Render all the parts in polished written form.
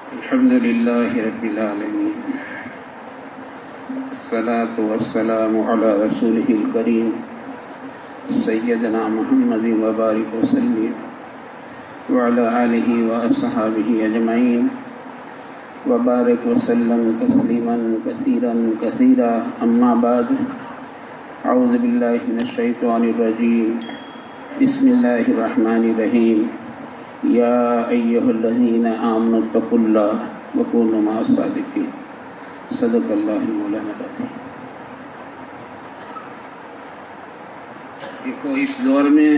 الحمد لله رب العالمين، الصلاة والسلام على رسوله الكريم سيدنا محمد وبارك وسلم وعلى آله وأصحابه أجمعين وبارك وسلم تسليما كثيرا كثيرا. أما بعد، أعوذ بالله من الشيطان الرجيم. بسم الله الرحمن الرحيم. يا أيها الذين آمنوا اتقوا الله وكونوا مع الصادقين. صدق الله مولانا العظيم. دیکھو، اس دور میں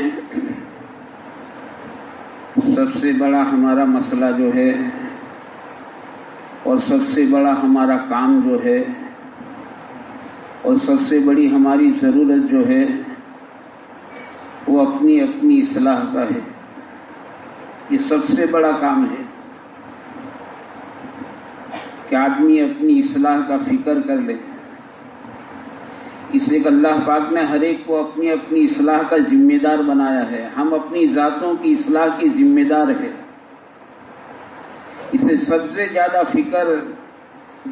سب سے بڑا ہمارا مسئلہ جو ہے اور سب سے بڑا ہمارا کام جو ہے اور سب سے بڑی ہماری ضرورت جو ہے وہ اپنی اپنی اصلاح کا ہے. یہ سب سے بڑا کام ہے کہ آدمی اپنی اصلاح کا فکر کر لے. اس لیے کہ اللہ پاک نے ہر ایک کو اپنی اپنی اصلاح کا ذمہ دار بنایا ہے. ہم اپنی ذاتوں کی اصلاح کی ذمہ دار ہے. اسے سب سے زیادہ فکر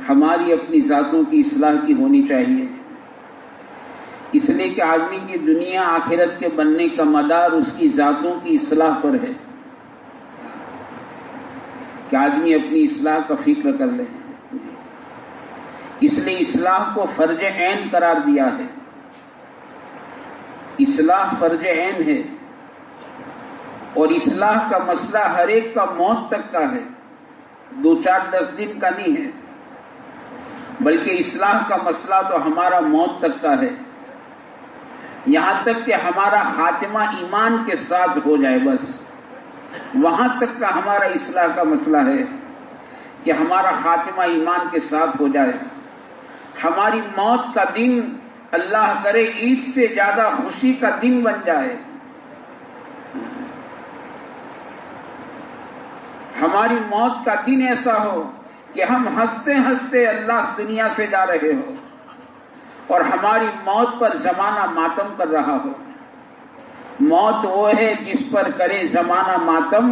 ہماری اپنی ذاتوں کی اصلاح کی ہونی چاہیے. اس لیے کہ آدمی کی دنیا آخرت کے بننے کا مدار اس کی ذاتوں کی اصلاح پر ہے کہ آدمی اپنی اصلاح کا فکر کر لے. اس لیے اصلاح کو فرض عین قرار دیا ہے. اصلاح فرض عین ہے اور اصلاح کا مسئلہ ہر ایک کا موت تک کا ہے. 2-4-10 دن کا نہیں ہے، بلکہ اصلاح کا مسئلہ تو ہمارا موت تک کا ہے. یہاں تک کہ ہمارا خاتمہ ایمان کے ساتھ ہو جائے، بس وہاں تک کا ہمارا اصلاح کا مسئلہ ہے کہ ہمارا خاتمہ ایمان کے ساتھ ہو جائے. ہماری موت کا دن اللہ کرے عید سے زیادہ خوشی کا دن بن جائے. ہماری موت کا دن ایسا ہو کہ ہم ہنستے ہنستے اللہ دنیا سے جا رہے ہو اور ہماری موت پر زمانہ ماتم کر رہا ہو. موت وہ ہے جس پر کرے زمانہ ماتم،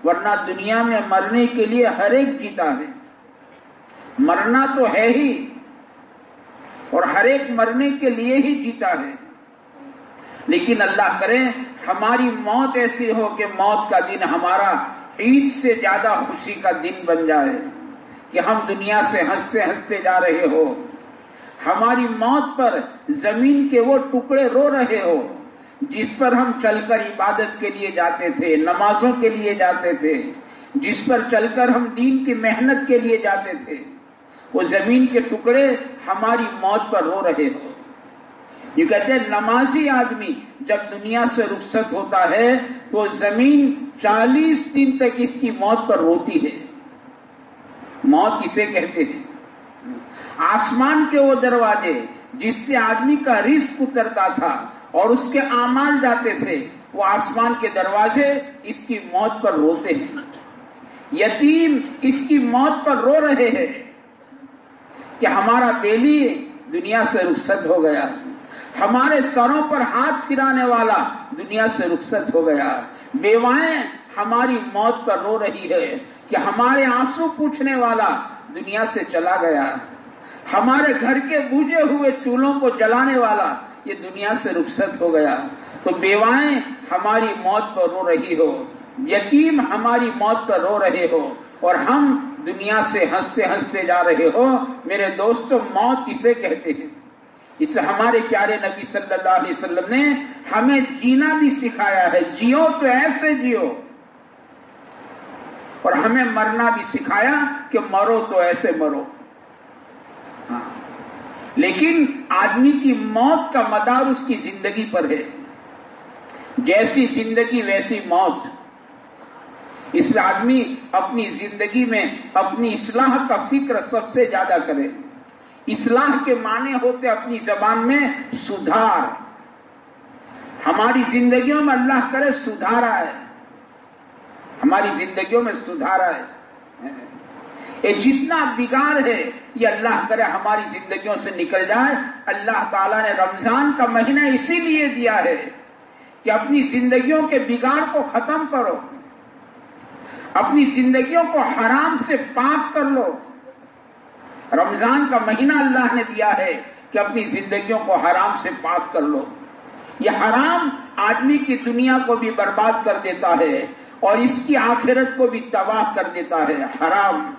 ورنہ دنیا میں مرنے کے لیے ہر ایک جیتا ہے. مرنا تو ہے ہی اور ہر ایک مرنے کے لیے ہی جیتا ہے. لیکن اللہ کرے ہماری موت ایسی ہو کہ موت کا دن ہمارا عید سے زیادہ خوشی کا دن بن جائے کہ ہم دنیا سے ہنستے ہنستے جا رہے ہو. ہماری موت پر زمین کے وہ ٹکڑے رو رہے ہو جس پر ہم چل کر عبادت کے لیے جاتے تھے، نمازوں کے لیے جاتے تھے، جس پر چل کر ہم دین کی محنت کے لیے جاتے تھے. وہ زمین کے ٹکڑے ہماری موت پر رو رہے ہو. یہ کہتے ہیں نمازی آدمی جب دنیا سے رخصت ہوتا ہے تو زمین 40 دن تک اس کی موت پر روتی ہے. موت کسے کہتے ہیں؟ آسمان کے وہ دروازے جس سے آدمی کا رزق اترتا تھا اور اس کے اعمال جاتے تھے، وہ آسمان کے دروازے اس کی موت پر روتے ہیں. یتیم اس کی موت پر رو رہے ہیں کہ ہمارا بیلی دنیا سے رخصت ہو گیا. ہمارے سروں پر ہاتھ پھرانے والا دنیا سے رخصت ہو گیا. بیوائیں ہماری موت پر رو رہی ہے کہ ہمارے آنسو پوچھنے والا دنیا سے چلا گیا. ہمارے گھر کے بوجھے ہوئے چولہوں کو جلانے والا یہ دنیا سے رخصت ہو گیا. تو بیوائیں ہماری موت پر رو رہی ہو، یتیم ہماری موت پر رو رہے ہو اور ہم دنیا سے ہنستے ہنستے جا رہے ہو. میرے دوستو، موت کسے کہتے ہیں؟ اس سے ہمارے پیارے نبی صلی اللہ علیہ وسلم نے ہمیں جینا بھی سکھایا ہے. جیو تو ایسے جیو، اور ہمیں مرنا بھی سکھایا کہ مرو تو ایسے مرو. لیکن آدمی کی موت کا مدار اس کی زندگی پر ہے. جیسی زندگی ویسی موت. اس لیے آدمی اپنی زندگی میں اپنی اصلاح کا فکر سب سے زیادہ کرے. اصلاح کے معنی ہوتے اپنی زبان میں سدھار. ہماری زندگیوں میں اللہ کرے سدھار آئے. ہماری زندگیوں میں سدھار آئے. یہ جتنا بگاڑ ہے یہ اللہ کرے ہماری زندگیوں سے نکل جائے. اللہ تعالیٰ نے رمضان کا مہینہ اسی لیے دیا ہے کہ اپنی زندگیوں کے بگاڑ کو ختم کرو اپنی زندگیوں کو حرام سے پاک کر لو. رمضان کا مہینہ اللہ نے دیا ہے کہ اپنی زندگیوں کو حرام سے پاک کر لو. یہ حرام آدمی کی دنیا کو بھی برباد کر دیتا ہے اور اس کی آخرت کو بھی تباہ کر دیتا ہے. حرام.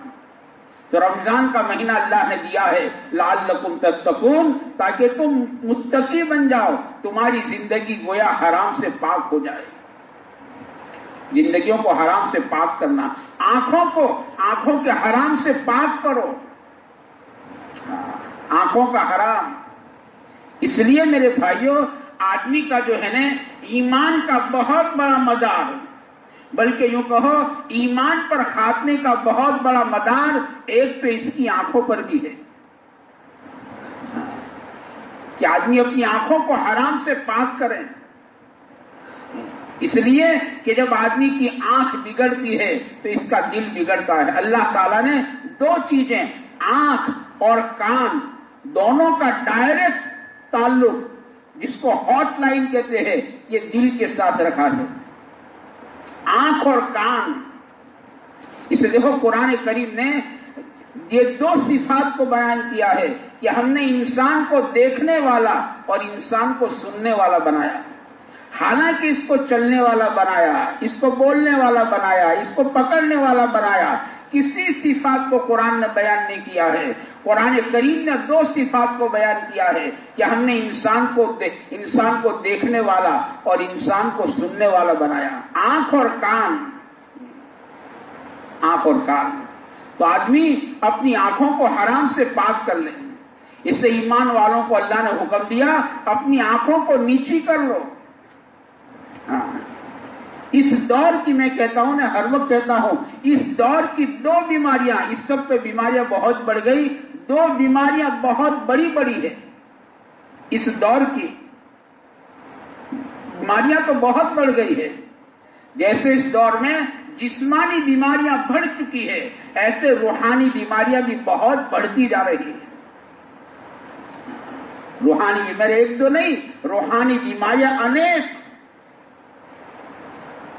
تو رمضان کا مہینہ اللہ نے دیا ہے لعلکم تتقون، تاکہ تم متقی بن جاؤ، تمہاری زندگی گویا حرام سے پاک ہو جائے. زندگیوں کو حرام سے پاک کرنا، آنکھوں کے حرام سے پاک کرو. آنکھوں کا حرام. اس لیے میرے بھائیوں، آدمی کا جو ہے نا ایمان کا بہت بڑا مدار، بلکہ یوں کہو ایمان پر خاتمے کا بہت بڑا مدار ایک تو اس کی آنکھوں پر بھی ہے کہ آدمی اپنی آنکھوں کو حرام سے پاک کرے. اس لیے کہ جب آدمی کی آنکھ بگڑتی ہے تو اس کا دل بگڑتا ہے. اللہ تعالیٰ نے دو چیزیں، آنکھ اور کان، دونوں کا ڈائریکٹ تعلق، جس کو ہاٹ لائن کہتے ہیں، یہ دل کے ساتھ رکھا ہے. آنکھ اور کان. اسے دیکھو قرآن کریم نے یہ دو صفات کو بیان کیا ہے کہ ہم نے انسان کو دیکھنے والا اور انسان کو سننے والا بنایا. حالانکہ اس کو چلنے والا بنایا، اس کو بولنے والا بنایا، اس کو پکڑنے والا بنایا، کسی صفات کو قرآن نے بیان نہیں کیا ہے. قرآن کریم نے دو صفات کو بیان کیا ہے کہ ہم نے انسان کو دیکھنے والا اور انسان کو سننے والا بنایا. آنکھ اور کان. آنکھ اور کان. تو آدمی اپنی آنکھوں کو حرام سے پاک کر لے. اس سے ایمان والوں کو اللہ نے حکم دیا اپنی آنکھوں کو نیچی کر لو. اس دور کی میں کہتا ہوں نا، ہر وقت کہتا ہوں، اس دور کی دو بیماریاں، اس وقت تو بیماریاں بہت بڑھ گئی، دو بیماریاں بہت بڑی بڑی ہے. اس دور کی بیماریاں تو بہت بڑھ گئی ہے. جیسے اس دور میں جسمانی بیماریاں بڑھ چکی ہے، ایسے روحانی بیماریاں بھی بہت بڑھتی جا رہی ہے. روحانی بیماری ایک دو نہیں، روحانی بیماریاں انیک.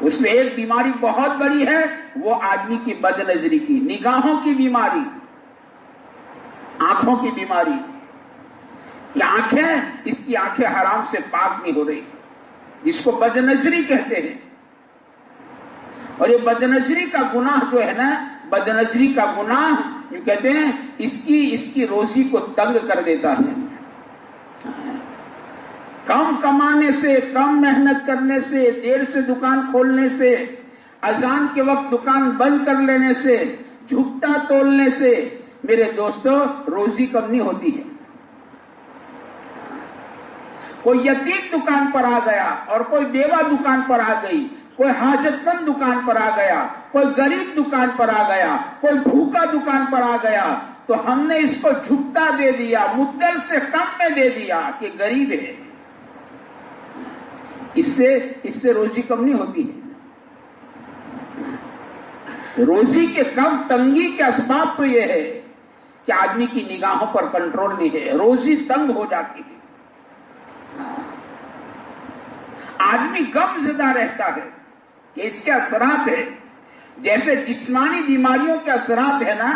اس میں ایک بیماری بہت بڑی ہے، وہ آدمی کی بد نظری کی، نگاہوں کی بیماری، آنکھوں کی بیماری. یہ آنکھیں، اس کی آنکھیں حرام سے پاک نہیں ہو رہی، جس کو بد نظری کہتے ہیں. اور یہ بد نظری کا گناہ جو ہے نا، بد نظری کا گناہ یہ کہتے ہیں اس کی روزی کو تنگ کر دیتا ہے. کم کمانے سے، کم محنت کرنے سے، دیر سے دکان کھولنے سے، اذان کے وقت دکان بند کر لینے سے، جھکٹا تولنے سے، میرے دوستو، روزی کم نہیں ہوتی ہے. کوئی یتیم دکان پر آ گیا اور کوئی بیوہ دکان پر آ گئی، کوئی حاجت مند دکان پر آ گیا، کوئی غریب دکان پر آ گیا، کوئی بھوکا دکان پر آ گیا، تو ہم نے اس کو جھکٹا دے دیا، مدل سے کم میں دے دیا کہ غریب ہے. اس سے روزی کم نہیں ہوتی ہے. روزی کے کم تنگی کے اسباب تو یہ ہے کہ آدمی کی نگاہوں پر کنٹرول نہیں ہے، روزی تنگ ہو جاتی ہے. آدمی غم زدہ رہتا ہے کہ اس کے اثرات ہے، جیسے جسمانی بیماریوں کے اثرات ہے نا،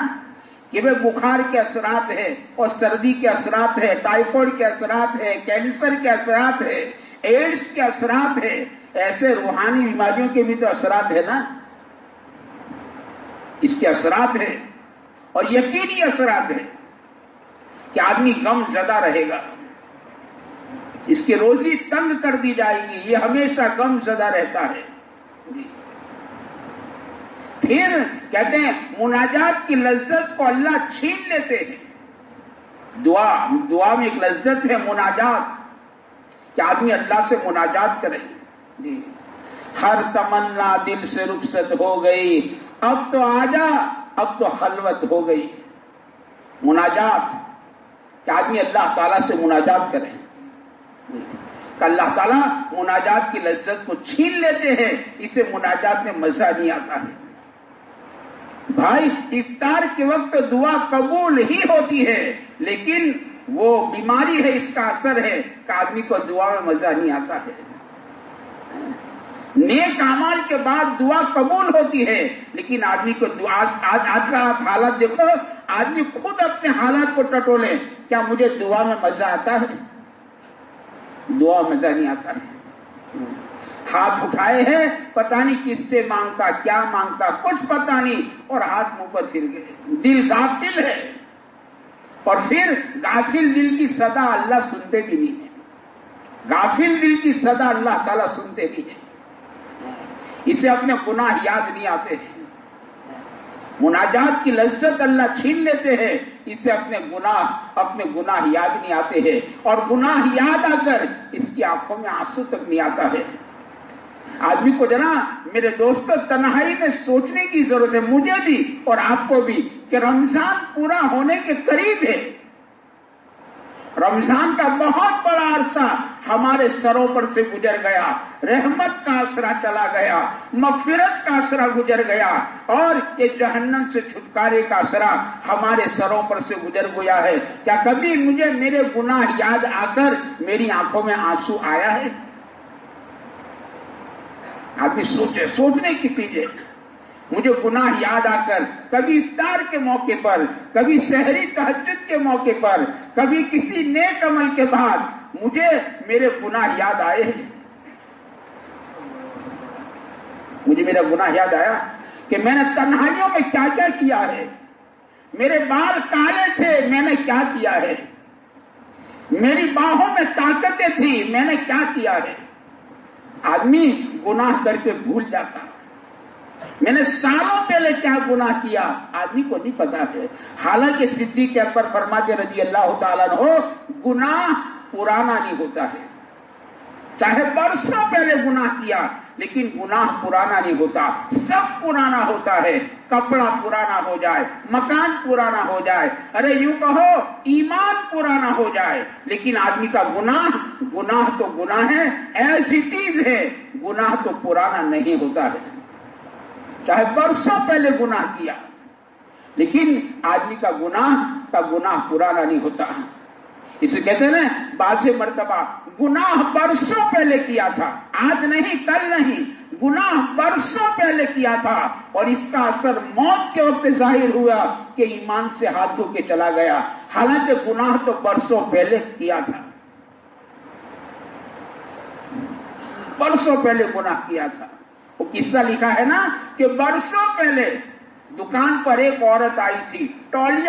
کہ وہ بخار کے اثرات ہے اور سردی کے اثرات ہے، ٹائیفائڈ کے اثرات ہے، کینسر کے اثرات ہے، ایڈز کے اثرات ہے، ایسے روحانی بیماریوں کے بھی تو اثرات ہے نا. اس کے اثرات ہے اور یقینی اثرات ہے کہ آدمی غم زدہ رہے گا، اس کی روزی تنگ کر دی جائے گی، یہ ہمیشہ غم زدہ رہتا ہے. پھر کہتے ہیں مناجات کی لذت کو اللہ چھین لیتے ہیں. دعا میں ایک لذت ہے مناجات، کہ آدمی اللہ سے مناجات کرے. جی، ہر تمنا دل سے رخصت ہو گئی، اب تو آجا، اب تو خلوت ہو گئی. مناجات، کہ آدمی اللہ تعالیٰ سے مناجات کرے. کہ اللہ تعالیٰ مناجات کی لذت کو چھین لیتے ہیں، اسے مناجات میں مزہ نہیں آتا ہے. بھائی، افطار کے وقت دعا قبول ہی ہوتی ہے، لیکن وہ بیماری ہے، اس کا اثر ہے کہ آدمی کو دعا میں مزہ نہیں آتا ہے. نیک اعمال کے بعد دعا قبول ہوتی ہے، لیکن آدمی کو آج کا آپ حالات دیکھو، آدمی خود اپنے حالات کو ٹٹولے، کیا مجھے دعا میں مزہ آتا ہے؟ دعا مزہ نہیں آتا ہے۔ ہاتھ اٹھائے ہیں، پتہ نہیں کس سے مانگتا، کیا مانگتا، کچھ پتہ نہیں، اور ہاتھ منہ پر پھر گئے، دل غافل ہے، اور پھر غافل دل کی صدا اللہ سنتے بھی نہیں ہے، غافل دل کی صدا اللہ تعالیٰ سنتے بھی ہیں، اسے اپنے گناہ یاد نہیں آتے ہیں، مناجات کی لذت اللہ چھین لیتے ہیں، اسے اپنے گناہ یاد نہیں آتے ہیں، اور گناہ یاد آ کر اس کی آنکھوں میں آنسو تک نہیں آتا ہے۔ آدمی کو ذرا میرے دوستوں تنہائی میں سوچنے کی ضرورت ہے، مجھے بھی اور آپ کو بھی، کہ رمضان پورا ہونے کے قریب ہے، رمضان کا بہت بڑا عرصہ ہمارے سروں پر سے گزر گیا، رحمت کا عشرہ چلا گیا، مغفرت کا عشرہ گزر گیا، اور یہ جہنم سے چھٹکارے کا عشرہ ہمارے سروں پر سے گزر گیا ہے۔ کیا کبھی مجھے میرے گناہ یاد آ کر میری آنکھوں میں آنسو آیا ہے؟ آپ سوچنے کی چیزیں، مجھے گناہ یاد آ کر کبھی افطار کے موقع پر، کبھی سحری تہجد کے موقع پر، کبھی کسی نیک عمل کے بعد مجھے میرے گناہ یاد آئے ہیں؟ مجھے میرا گناہ یاد آیا کہ میں نے تنہائیوں میں کیا کیا کیا ہے، میرے بال کالے تھے، میں نے کیا کیا ہے، میری باہوں میں طاقتیں تھی، میں نے کیا کیا ہے۔ آدمی گناہ کر کے بھول جاتا، میں نے سالوں پہلے کیا گناہ کیا آدمی کو نہیں پتا ہے۔ حالانکہ صدیق اکبر فرماتے رضی اللہ تعالیٰ عنہ، گناہ پرانا نہیں ہوتا ہے، چاہے برسوں پہلے گناہ کیا لیکن گناہ پرانا نہیں ہوتا، سب پرانا ہوتا ہے، کپڑا پرانا ہو جائے، مکان پرانا ہو جائے، ارے یوں کہو ایمان پرانا ہو جائے، لیکن آدمی کا گناہ تو گناہ ہے، ایز اٹ از ہے، گناہ تو پرانا نہیں ہوتا ہے، چاہے برسوں پہلے گناہ کیا، لیکن آدمی کا گناہ پرانا نہیں ہوتا۔ اسے کہتے ہیں نا، بعض مرتبہ گناہ برسوں پہلے کیا تھا، آج نہیں کل نہیں، گناہ برسوں پہلے کیا تھا، اور اس کا اثر موت کے وقت ظاہر ہوا کہ ایمان سے ہاتھ دھو کے چلا گیا، حالانکہ گناہ تو برسوں پہلے کیا تھا، برسوں پہلے گناہ کیا تھا۔ وہ قصہ لکھا ہے نا کہ برسوں پہلے دکان پر ایک عورت آئی تھی، ٹوال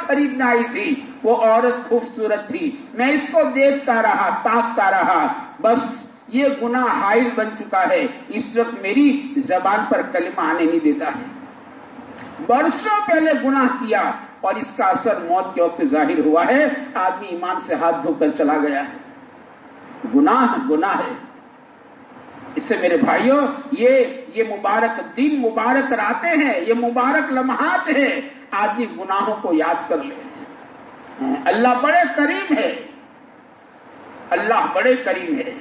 خریدنے آئی تھی، وہ عورت خوبصورت تھی، میں اس کو دیکھتا رہا، تاکتا رہا، بس یہ گناہ حائل بن چکا ہے، اس وقت میری زبان پر کلمہ آنے نہیں دیتا ہے۔ برسوں پہلے گناہ کیا اور اس کا اثر موت کے وقت ظاہر ہوا ہے، آدمی ایمان سے ہاتھ دھو کر چلا گیا ہے۔ گناہ ہے۔ اس سے میرے بھائیوں، یہ مبارک دن، مبارک راتیں ہیں، یہ مبارک لمحات ہیں، آدمی گناہوں کو یاد کر لے۔ اللہ بڑے کریم ہے، اللہ بڑے کریم ہے۔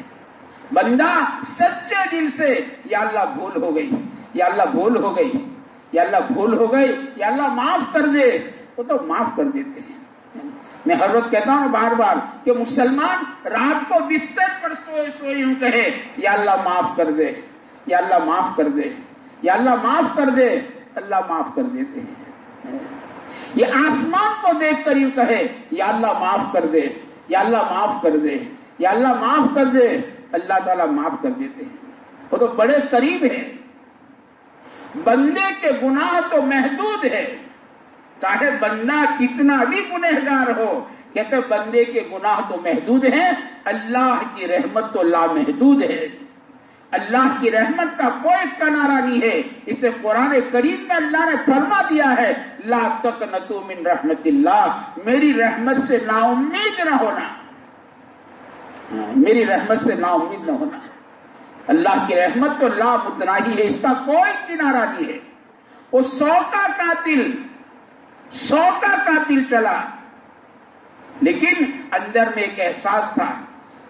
بندہ سچے دل سے، یا اللہ بھول ہو گئی، یا اللہ بھول ہو گئی، یا اللہ بھول ہو گئی، یا اللہ معاف کر دے، وہ تو معاف کر دیتے ہیں۔ میں ہر روز کہتا ہوں بار بار کہ مسلمان رات کو بستر پر سوئے یوں کہے، یا اللہ معاف کر دے، یا اللہ معاف کر دے، یا اللہ معاف کر دے، اللہ معاف کر دیتے ہیں۔ یہ آسمان کو دیکھ کر یوں کہے، یا اللہ معاف کر دے، یا اللہ معاف کر دے، یا اللہ معاف کر دے، اللہ تعالیٰ معاف کر دیتے ہیں۔ وہ تو بڑے قریب ہے۔ بندے کے گناہ تو محدود ہے، چاہے بندہ کتنا بھی گنہگار ہو، کہتے بندے کے گناہ تو محدود ہیں، اللہ کی رحمت تو لامحدود ہے۔ اللہ کی رحمت کا کوئی کنارہ نہیں ہے۔ اسے قرآن کریم میں اللہ نے فرما دیا ہے، لا تقنطوا من رحمت اللہ، میری رحمت سے نا امید نہ ہونا، میری رحمت سے نا امید نہ ہونا۔ اللہ کی رحمت تو لا متناہی ہے، اس کا کوئی کنارہ نہیں ہے۔ وہ 100 کا قاتل چلا، لیکن اندر میں ایک احساس تھا،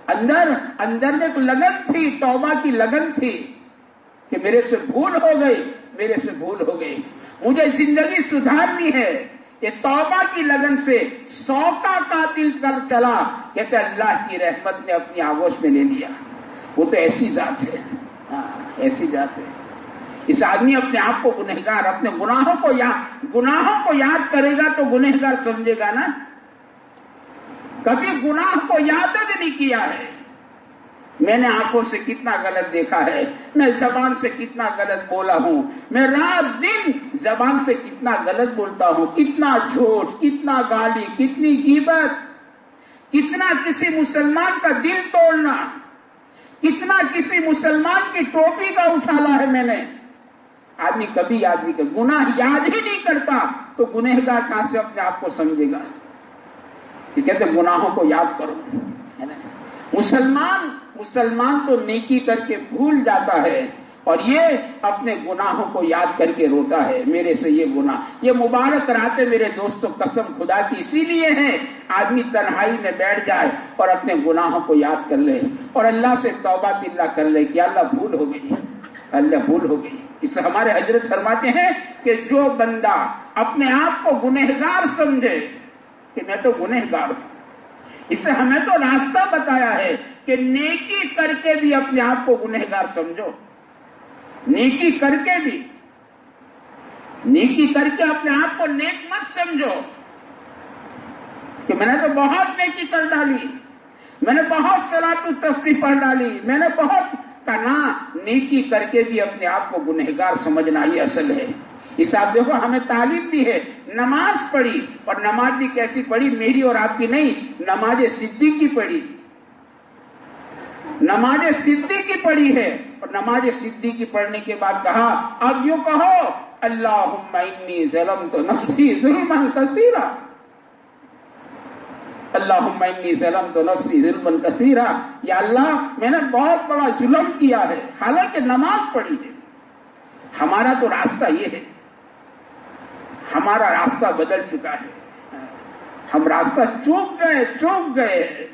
اندر میں ایک لگن تھی، توبہ کی لگن تھی کہ میرے سے بھول ہو گئی، مجھے زندگی سدھارنی ہے۔ یہ توبہ کی لگن سے 100 کا قاتل کر چلا، کہتے اللہ کی رحمت نے اپنی آغوش میں لے لیا۔ وہ تو ایسی ذات ہے، ایسی جاتے ہیں. اس آدمی اپنے آپ کو گنہگار، اپنے گناہوں کو یاد کرے گا تو گنہگار سمجھے گا نا. کبھی گناہ کو یاد بھی نہیں کیا ہے. میں نے آنکھوں سے کتنا غلط دیکھا ہے، میں زبان سے کتنا غلط بولا ہوں، میں رات دن زبان سے کتنا غلط بولتا ہوں، کتنا جھوٹ، کتنا گالی، کتنی غیبت، کتنا کسی مسلمان کا دل توڑنا، کتنا کسی مسلمان کی ٹوپی کا اٹھالا ہے میں نے. آدمی کبھی یاد نہیں کرتا، گناہ یاد ہی نہیں کرتا تو گنہگار کہاں سے اپنے آپ کو سمجھے گا. یہ کہتے گناہوں کو یاد کرو. مسلمان تو نیکی کر کے بھول جاتا ہے اور یہ اپنے گناہوں کو یاد کر کے روتا ہے، میرے سے یہ گناہ. یہ مبارک راتیں میرے دوستوں قسم خدا کی اسی لیے ہے آدمی تنہائی میں بیٹھ جائے اور اپنے گناہوں کو یاد کر لے اور اللہ سے توبہ باللہ کر لے کہ اللہ بھول ہو گئی، اللہ بھول ہو گئی. اس سے ہمارے حضرت فرماتے ہیں کہ جو بندہ اپنے آپ کو گنہگار سمجھے کہ میں تو گنہگار ہوں، اس سے ہمیں تو راستہ بتایا ہے کہ نیکی کر کے بھی اپنے آپ کو گنہگار سمجھو. نیکی کر کے بھی، نیکی کر کے اپنے آپ کو نیک مت سمجھو کہ میں نے تو بہت نیکی کر ڈالی، میں نے بہت صلاۃ التسبیح پڑھ ڈالی، میں نے بہت کہا. نیکی کر کے بھی اپنے آپ کو گنہگار سمجھنا یہ اصل ہے. اس آپ دیکھو ہمیں تعلیم دی ہے، نماز پڑھی اور نماز بھی کیسی پڑھی، میری اور آپ کی نہیں، نماز صدیق کی پڑھی، نماز صدیق کی پڑھی ہے. اور نماز صدیق کی پڑھنے کے بعد کہا اب یوں کہو اللہم انی ظلمت نفسی ظلما کثیرا، اللہم انی ظلمت نفسی ظلما کثیرا، یا اللہ میں نے بہت بڑا ظلم کیا ہے، حالانکہ نماز پڑھی ہے. ہمارا تو راستہ یہ ہے، ہمارا راستہ بدل چکا ہے، ہم راستہ چوک گئے.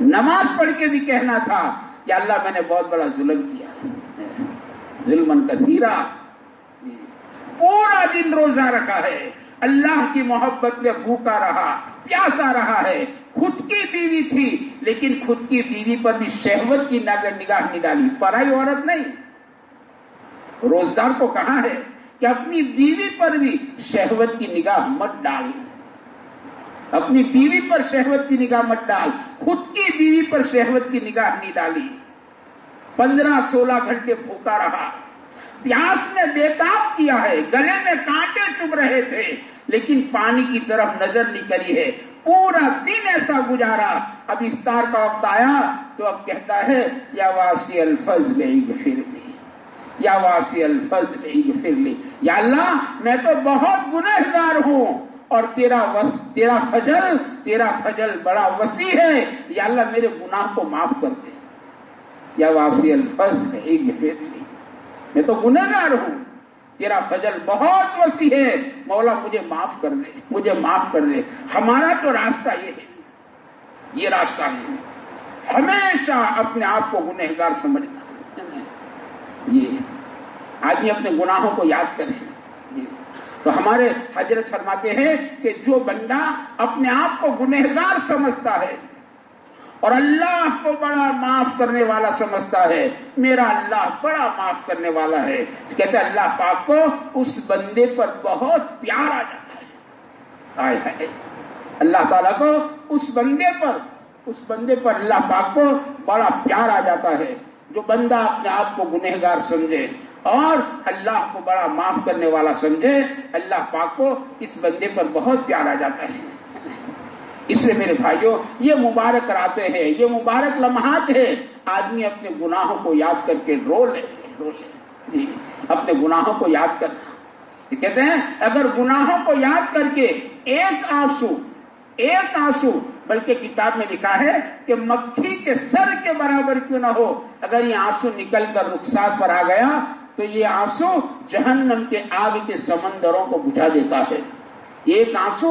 نماز پڑھ کے بھی کہنا تھا کہ اللہ میں نے بہت بڑا ظلم کیا، ظلمن کثیرا. پورا دن روزہ رکھا ہے، اللہ کی محبت میں بھوکا رہا، پیاسا رہا ہے. خود کی بیوی تھی لیکن خود کی بیوی پر بھی شہوت کی نگاہ نہیں ڈالی، پرائی عورت نہیں. روزدار کو کہا ہے کہ اپنی بیوی پر بھی شہوت کی نگاہ مت ڈال، اپنی بیوی پر شہوت کی نگاہ مت ڈال. خود کی بیوی پر شہوت کی نگاہ نہیں ڈالی. 15-16 گھنٹے بھوکا رہا، پیاس میں بےتاب کیا ہے، گلے میں کانٹے چبھ رہے تھے لیکن پانی کی طرف نظر نہیں کری ہے. پورا دن ایسا گزارا. اب افطار کا وقت آیا تو اب کہتا ہے یا واسی الفضل اغفر لی، یا واسی الفضل اغفر لی، یا اللہ میں تو بہت گنہگار ہوں اور تیرا فضل بڑا وسیع ہے، یا اللہ میرے گناہ کو معاف کر دے. یا واسی الفضل اغفر لی، میں تو گنہگار ہوں، تیرا فضل بہت وسیع ہے، مولا مجھے معاف کر دے، مجھے معاف کر دے. ہمارا تو راستہ یہ ہے، یہ راستہ ہے ہمیشہ اپنے آپ کو گنہگار سمجھنا. یہ آدمی اپنے گناہوں کو یاد کرے. تو ہمارے حضرت فرماتے ہیں کہ جو بندہ اپنے آپ کو گنہگار سمجھتا ہے اور اللہ کو بڑا معاف کرنے والا سمجھتا ہے، میرا اللہ بڑا معاف کرنے والا ہے، کہتے ہیں اللہ پاک کو اس بندے پر بہت پیار آ جاتا ہے. اللہ تعالیٰ کو اس بندے پر اللہ پاک کو بڑا پیار آ جاتا ہے. جو بندہ اپنے آپ کو گنہگار سمجھے اور اللہ کو بڑا معاف کرنے والا سمجھے، اللہ پاک کو اس بندے پر بہت پیار آ جاتا ہے. اس لیے میرے بھائیوں یہ مبارک راتیں ہیں، یہ مبارک لمحات ہیں. آدمی اپنے گناہوں کو یاد کر کے رو لے جی، اپنے گناہوں کو یاد کرنا. یہ کہتے ہیں اگر گناہوں کو یاد کر کے ایک آنسو بلکہ کتاب میں لکھا ہے کہ مکھی کے سر کے برابر کیوں نہ ہو، اگر یہ آنسو نکل کر رخسار پر آ گیا تو یہ آنسو جہنم کے آگ کے سمندروں کو بجھا دیتا ہے. ایک آنسو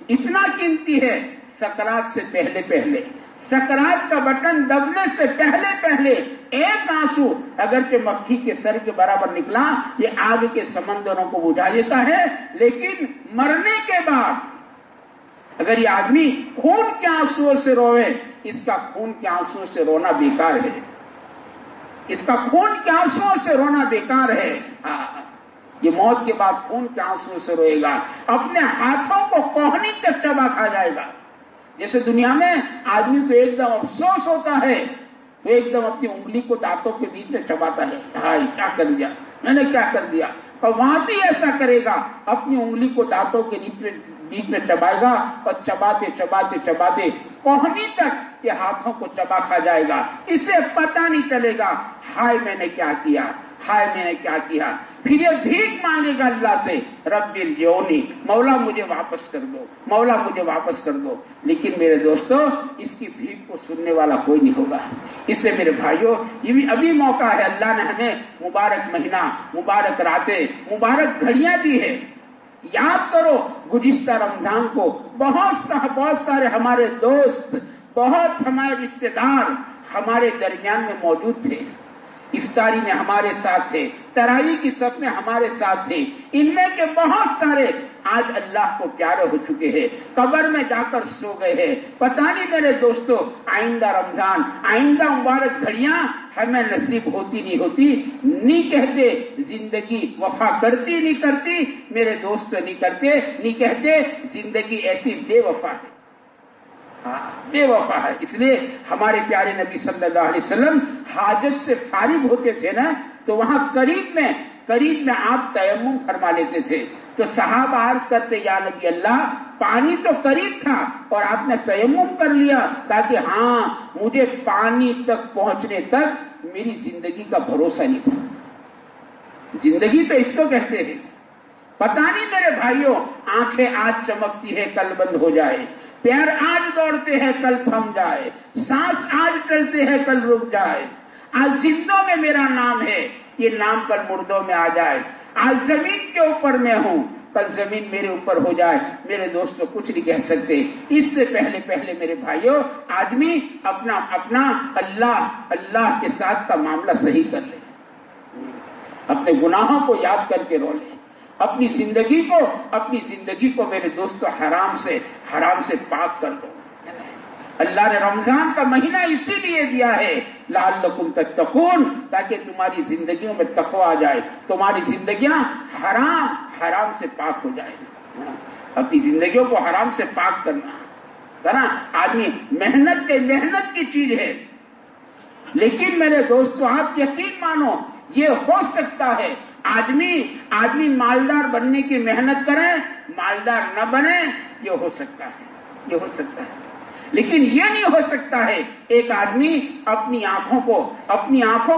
اتنا قیمتی ہے. سکرات سے پہلے سکرات کا بٹن دبنے سے پہلے ایک آنسو اگرچہ مکھی کے سر کے برابر نکلا، یہ آگ کے سمندروں کو بجھا دیتا ہے. لیکن مرنے کے بعد اگر یہ آدمی خون کے آنسو سے روئے اس کا خون کے آنسوؤں سے رونا بیکار ہے، اس کا خون کے آنسوؤں سے رونا بیکار ہے۔ یہ موت کے بعد خون کے آنسوؤں سے روئے گا، اپنے ہاتھوں کو کوہنی تک چبا کھا جائے گا۔ جیسے دنیا میں آدمی کو ایک دم افسوس ہوتا ہے تو ایک دم اپنی انگلی کو دانتوں کے بیچ میں چباتا ہے، ہائے کیا کر دیا میں نے، کیا کر دیا، اور وہاں بھی ایسا کرے گا، اپنی انگلی کو دانتوں کے بیچ میں چبائے گا اور چباتے چباتے چباتے کوہنی تک یہ ہاتھوں کو چبا کھا جائے گا، اسے پتہ نہیں چلے گا ہائے میں نے کیا کیا، ہائے میں نے کیا کیا۔ پھر یہ بھیک مانگے گا اللہ سے، رب ارجعونی، مولا مجھے واپس کر دو، مولا مجھے واپس کر دو۔ لیکن میرے دوستو اس کی بھیک کو سننے والا کوئی نہیں ہوگا۔ اس سے میرے بھائیوں یہ بھی ابھی موقع ہے، اللہ نے ہمیں مبارک مہینہ، مبارک راتیں، مبارک گھڑیاں دی ہے۔ یاد کرو گزشتہ رمضان کو بہت سارے ہمارے دوست، بہت ہمارے رشتے دار ہمارے درمیان میں موجود تھے، افطاری میں ہمارے ساتھ تھے، تراویح کی صف میں ہمارے ساتھ تھے، ان میں کے بہت سارے آج اللہ کو پیارے ہو چکے ہیں، قبر میں جا کر سو گئے ہیں۔ پتہ نہیں میرے دوستو آئندہ رمضان، آئندہ مبارک گھڑیاں ہمیں نصیب ہوتی نہیں ہوتی، نہیں کہتے زندگی وفا کرتی نہیں کرتی، میرے دوست نہیں کہتے زندگی ایسی بے وفا ہے، بے وفا ہے۔ اس لیے ہمارے پیارے نبی صلی اللہ علیہ وسلم حاجت سے فارغ ہوتے تھے نا تو وہاں قریب میں آپ تیمم فرما لیتے تھے، تو صحابہ عرض کرتے یا نبی اللہ پانی تو قریب تھا اور آپ نے تیمم کر لیا تاکہ ہاں مجھے پانی تک پہنچنے تک میری زندگی کا بھروسہ نہیں تھا۔ زندگی تو اس کو کہتے ہیں، پتہ نہیں میرے بھائیوں آنکھیں آج چمکتی ہے کل بند ہو جائے، پیر آج دوڑتے ہیں کل تھم جائے، سانس آج چلتے ہیں کل رک جائے، آج زندوں میں میرا نام ہے یہ نام کل مردوں میں آ جائے، آج زمین کے اوپر میں ہوں کل زمین میرے اوپر ہو جائے۔ میرے دوستوں کچھ نہیں کہہ سکتے، اس سے پہلے میرے بھائیوں آدمی اپنا اللہ کے ساتھ کا معاملہ صحیح کر لے، اپنے گناہوں کو یاد کر کے رو لے، اپنی زندگی کو میرے دوستو حرام سے پاک کر دو۔ اللہ نے رمضان کا مہینہ اسی لیے دیا ہے لعلکم تتقون، تاکہ تمہاری زندگیوں میں تقوی آ جائے، تمہاری زندگیاں حرام سے پاک ہو جائے۔ اپنی زندگیوں کو حرام سے پاک کرنا آدمی محنت کی چیز ہے، لیکن میرے دوستو آپ یقین مانو یہ ہو سکتا ہے آدمی مالدار بننے کی محنت کرے، مالدار نہ بنے، یہ ہو سکتا ہے، لیکن یہ نہیں ہو سکتا ہے ایک آدمی اپنی آنکھوں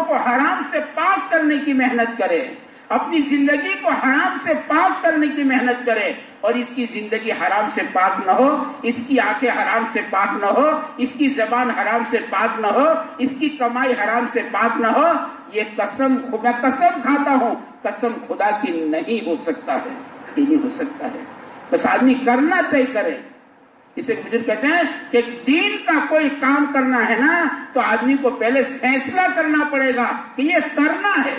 کو حرام سے پاک کرنے کی محنت کرے، اپنی زندگی کو حرام سے پاک کرنے کی محنت کرے اور اس کی زندگی حرام سے پاک نہ ہو، اس کی آنکھیں حرام سے پاک نہ ہو، اس کی زبان حرام سے پاک نہ ہو، اس کی کمائی حرام سے پاک نہ ہو، یہ میں قسم کھاتا ہوں قسم خدا کی نہیں ہو سکتا ہے، یہ نہیں ہو سکتا ہے۔ بس آدمی کرنا طے کرے۔ اسے بزرگ کہتے ہیں کہ دین کا کوئی کام کرنا ہے نا تو آدمی کو پہلے فیصلہ کرنا پڑے گا کہ یہ کرنا ہے،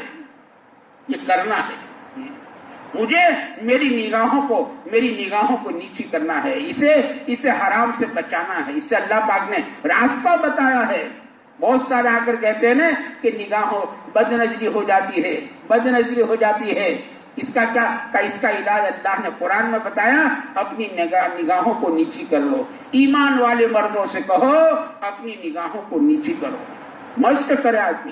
مجھے میری نگاہوں کو نیچی کرنا ہے، اسے حرام سے بچانا ہے، اسے اللہ پاک نے راستہ بتایا ہے۔ بہت سارے آ کر کہتے ہیں نا کہ نگاہوں بد نظری ہو جاتی ہے، اس کا علاج اللہ نے قرآن میں بتایا، اپنی نگاہوں کو نیچی کر لو۔ ایمان والے مردوں سے کہو اپنی نگاہوں کو نیچی کرو، مشق کرے آدمی۔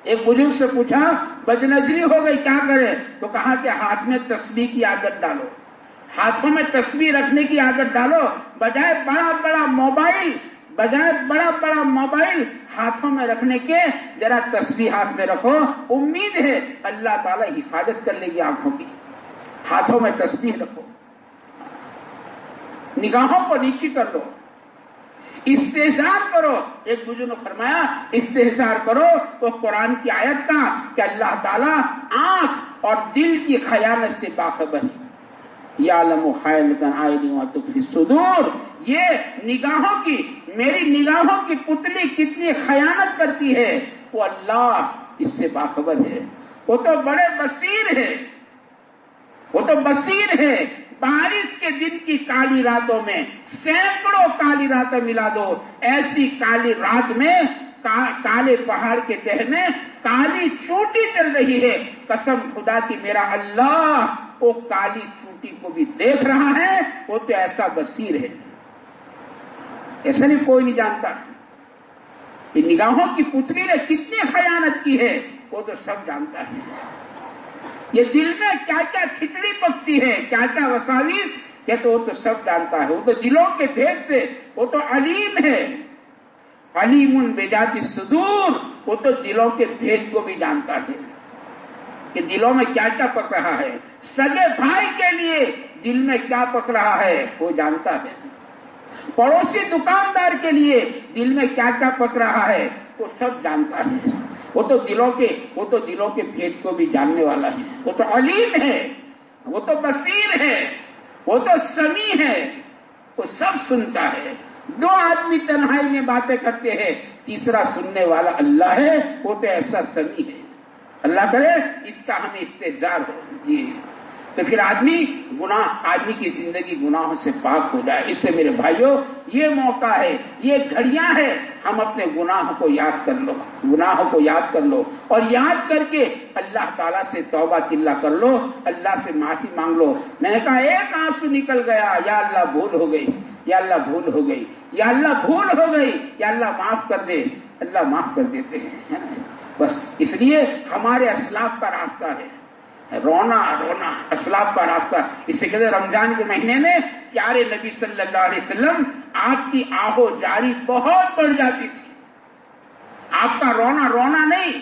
ایک بزرگ سے پوچھا بد نظری ہو گئی کیا کرے، تو کہا کہ ہاتھ میں تسبیح کی عادت ڈالو، ہاتھوں میں تسبیح رکھنے کی عادت ڈالو، بجائے بڑا موبائل ہاتھوں میں رکھنے کے ذرا تسبیح ہاتھ میں رکھو، امید ہے اللہ تعالی حفاظت کر لے گی آنکھوں کی۔ ہاتھوں میں تسبیح رکھو، نگاہوں کو نیچی کر لو، استحضار کرو۔ ایک بزرگ نے فرمایا استحضار کرو تو قرآن کی آیت کا کہ اللہ تعالیٰ آنکھ اور دل کی خیانت سے باخبر ہے، یعلم خائنۃ الاعین وتخفی الصدور۔ یہ میری نگاہوں کی پتلی کتنی خیانت کرتی ہے وہ اللہ اس سے باخبر ہے، وہ تو بڑے بصیر ہے، بارش کے دن کی کالی راتوں میں سینکڑوں کالی راتیں ملا دو، ایسی کالی رات میں کالے پہاڑ کے تہہ میں کالی چوٹی چل رہی ہے، قسم خدا کی میرا اللہ وہ کالی چوٹی کو بھی دیکھ رہا ہے، وہ تو ایسا بصیر ہے، ایسا نہیں کوئی نہیں جانتا کہ نگاہوں کی پتلی نے کتنی خیانت کی ہے، وہ تو سب جانتا ہے۔ یہ دل میں کیا کیا کھچڑی پکتی ہے، کیا کیا وساویس، یہ تو وہ تو سب جانتا ہے، وہ تو دلوں کے بھید سے وہ تو علیم ہے، علیم بذات الصدور، وہ تو دلوں کے بھید کو بھی جانتا ہے کہ دلوں میں کیا کیا پک رہا ہے، سگے بھائی کے لیے دل میں کیا پک رہا ہے وہ جانتا ہے، پڑوسی دکاندار کے لیے دل میں کیا کیا پک رہا ہے وہ سب جانتا ہے، وہ تو دلوں کے بھید کو بھی جاننے والا ہے، وہ تو علیم ہے، وہ تو بصیر ہے، وہ تو سمیع ہے، وہ سب سنتا ہے۔ دو آدمی تنہائی میں باتیں کرتے ہیں، تیسرا سننے والا اللہ ہے، وہ تو ایسا سمیع ہے، اللہ کرے اس کا ہمیں استحضار ہو جی۔ تو پھر آدمی کی زندگی گناہوں سے پاک ہو جائے۔ اس سے میرے بھائیوں یہ موقع ہے، یہ گھڑیاں ہیں، ہم اپنے گناہوں کو یاد کر لو اور یاد کر کے اللہ تعالیٰ سے توبہ تلہ کر لو، اللہ سے معافی مانگ لو۔ میں نے کہا ایک آنسو نکل گیا، یا اللہ بھول ہو گئی، یا اللہ بھول ہو گئی، یا اللہ بھول ہو گئی، یا اللہ معاف کر دے، اللہ معاف کر دیتے ہیں۔ بس اس لیے ہمارے اسلاف کا راستہ ہے رونا اسلاف کا راستہ۔ اس سے کہتے ہیں رمضان کے مہینے میں پیارے نبی صلی اللہ علیہ وسلم آپ کی آہو جاری بہت بڑھ جاتی تھی، آپ کا رونا نہیں،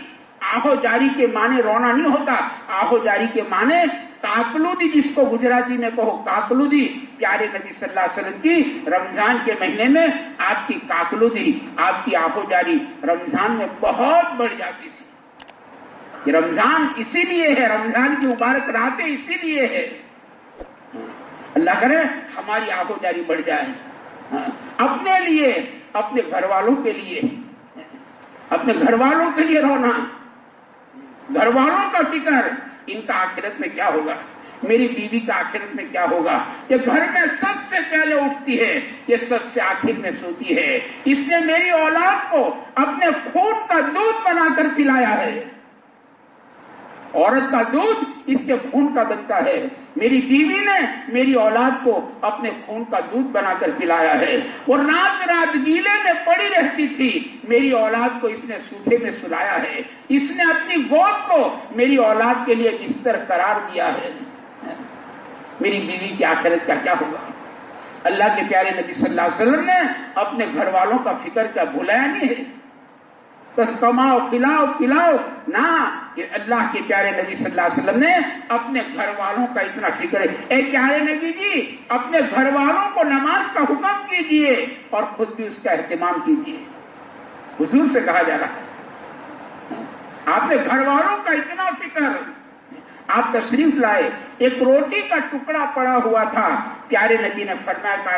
آہو جاری کے معنی رونا نہیں ہوتا، آہو جاری کے معنی کاکلودی، جس کو گجراتی میں کہو کاکلودی، پیارے نبی صلی اللہ علیہ وسلم کی رمضان کے مہینے میں آپ کی کاکلودی، آپ کی آہو جاری رمضان میں بہت بڑھ جاتی تھی۔ یہ رمضان اسی لیے ہے، رمضان کی مبارک راتیں اسی لیے ہے، اللہ کرے ہماری آہو جاری بڑھ جائے، اپنے لیے، اپنے گھر والوں کے لیے، اپنے گھر والوں کے لیے رونا، گھر والوں کا فکر، ان کا آخرت میں کیا ہوگا، میری بیوی کا آخرت میں کیا ہوگا، یہ گھر میں سب سے پہلے اٹھتی ہے، یہ سب سے آخر میں سوتی ہے، اس نے میری اولاد کو اپنے خون کا دودھ بنا کر پلایا ہے، عورت کا دودھ اس کے خون کا بنتا ہے، میری بیوی نے میری اولاد کو اپنے خون کا دودھ بنا کر پلایا ہے، وہ رات گیلے میں پڑی رہتی تھی، میری اولاد کو اس نے صوفے میں سلایا ہے، اس نے اپنی گود کو میری اولاد کے لیے بستر قرار دیا ہے۔ میری بیوی کی آخرت کا کیا ہوگا؟ اللہ کے پیارے نبی صلی اللہ علیہ وسلم نے اپنے گھر والوں کا فکر کیا بھلایا نہیں ہے؟ بس کماؤ پلاؤ نہ، کہ اللہ کے پیارے نبی صلی اللہ علیہ وسلم نے اپنے گھر والوں کا اتنا فکر ہے۔ اے پیارے نبی جی، اپنے گھر والوں کو نماز کا حکم کیجئے اور خود بھی اس کا اہتمام کیجئے، حضور سے کہا جا رہا ہے، آپ نے گھر والوں کا اتنا فکر۔ آپ تشریف لائے، ایک روٹی کا ٹکڑا پڑا ہوا تھا، پیارے نبی نے فرمایا کہ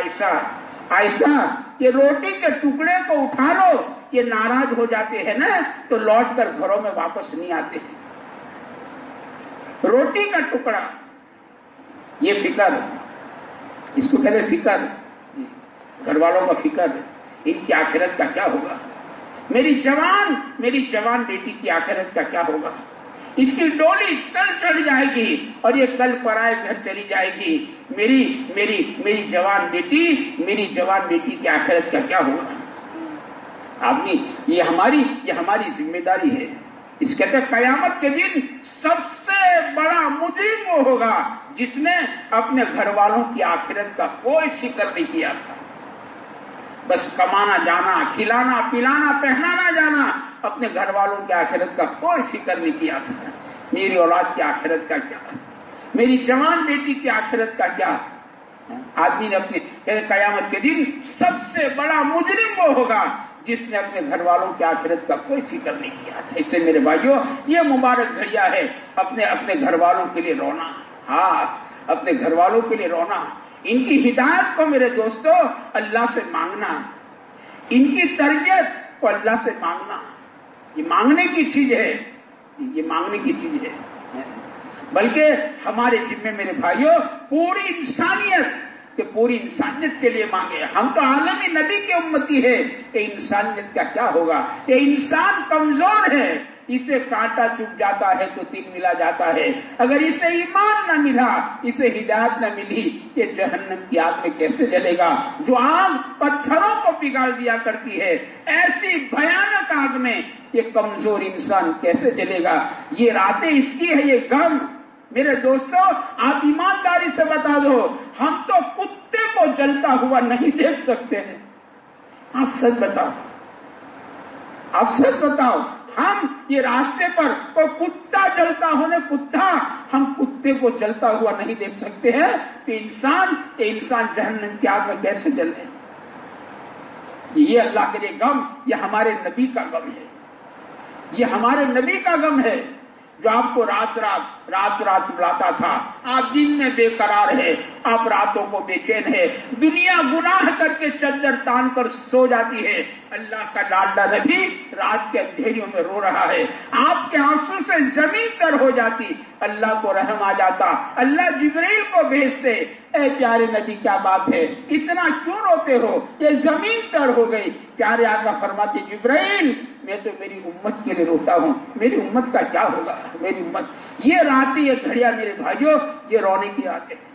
عائشہ یہ روٹی کے ٹکڑے کو اٹھا لو، یہ ناراض ہو جاتے ہیں نا تو لوٹ کر گھروں میں واپس نہیں آتے ہیں۔ روٹی کا ٹکڑا، یہ فکر، اس کو کہتے فکر، گھر والوں کا فکر، ان کی آخرت کا کیا ہوگا، میری جوان بیٹی کی آخرت کا کیا ہوگا، اس کی ڈولی کل چڑھ جائے گی اور یہ کل پرائے گھر چلی جائے گی، میری جوان بیٹی کی آخرت کا کیا ہوگا۔ آدمی یہ ہماری ذمہ داری ہے۔ اس کہتے ہیں قیامت کے دن سب سے بڑا مجرم وہ ہوگا جس نے اپنے گھر والوں کی آخرت کا کوئی فکر نہیں کیا تھا، بس کمانا جانا، کھلانا پلانا پہنانا جانا، اپنے گھر والوں کی آخرت کا کوئی فکر نہیں کیا تھا۔ میری اولاد کی آخرت کا کیا، میری جوان بیٹی کی آخرت کا کیا۔ آدمی نے اپنے قیامت کے دن سب سے بڑا مجرم وہ ہوگا جس نے اپنے گھر والوں کی آخرت کا کوئی فکر نہیں کیا تھا۔ اس سے میرے بھائیوں یہ مبارک گھڑیاں ہے، اپنے گھر والوں کے لیے رونا، ہاں اپنے گھر والوں کے لیے رونا، ان کی ہدایت کو میرے دوستو اللہ سے مانگنا، ان کی تربیت کو اللہ سے مانگنا، یہ مانگنے کی چیز ہے، یہ مانگنے کی چیز ہے۔ بلکہ ہمارے ذمے میرے بھائیوں پوری انسانیت کے لیے مانگے. ہم تو عالمی نبی کے امتی ہے. یہ انسانیت کا کیا ہوگا؟ یہ انسان کمزور ہے. اسے کانٹا چپ جاتا ہے تو تین ملا جاتا ہے. اگر اسے ایمان نہ ملا، اسے ہدایت نہ ملی، یہ جہنم کی آگ میں کیسے جلے گا؟ جو آگ پتھروں کو پگھال دیا کرتی ہے، ایسی بھیانک آگ میں یہ کمزور انسان کیسے جلے گا؟ یہ راتیں اس کی ہے، یہ غم. میرے دوستو، آپ ایمانداری سے بتا دو، ہم تو کتے کو جلتا ہوا نہیں دیکھ سکتے ہیں. آپ سچ بتاؤ، ہم یہ راستے پر کوئی کتا جلتا ہونے ہم کتے کو جلتا ہوا نہیں دیکھ سکتے ہیں کہ انسان جہنم کی آگ میں کیسے جلے. یہ اللہ کے لیے غم، یہ ہمارے نبی کا غم ہے. یہ ہمارے نبی کا غم ہے جو آپ کو رات بلاتا تھا. آپ دن میں بے قرار ہے، آپ راتوں کو بے چین ہے. دنیا گناہ کر کے چادر تان کر سو جاتی ہے. اللہ کا لاڈلا نبی رات کے اندھیریوں میں رو رہا ہے. آپ کے آنسو سے زمین تر ہو جاتی، اللہ کو رحم آ جاتا. اللہ جبرائیل کو بھیجتے، اے پیارے نبی کیا بات ہے، اتنا کیوں روتے ہو؟ یہ زمین تر ہو گئی. پیارے آقا فرماتے، جبرائیل میں تو میری امت کے لیے روتا ہوں. میری امت کا کیا ہوگا؟ میری امت. یہ راتیں، یہ گھڑیاں میرے بھائیوں، یہ رونے کی آتے ہیں.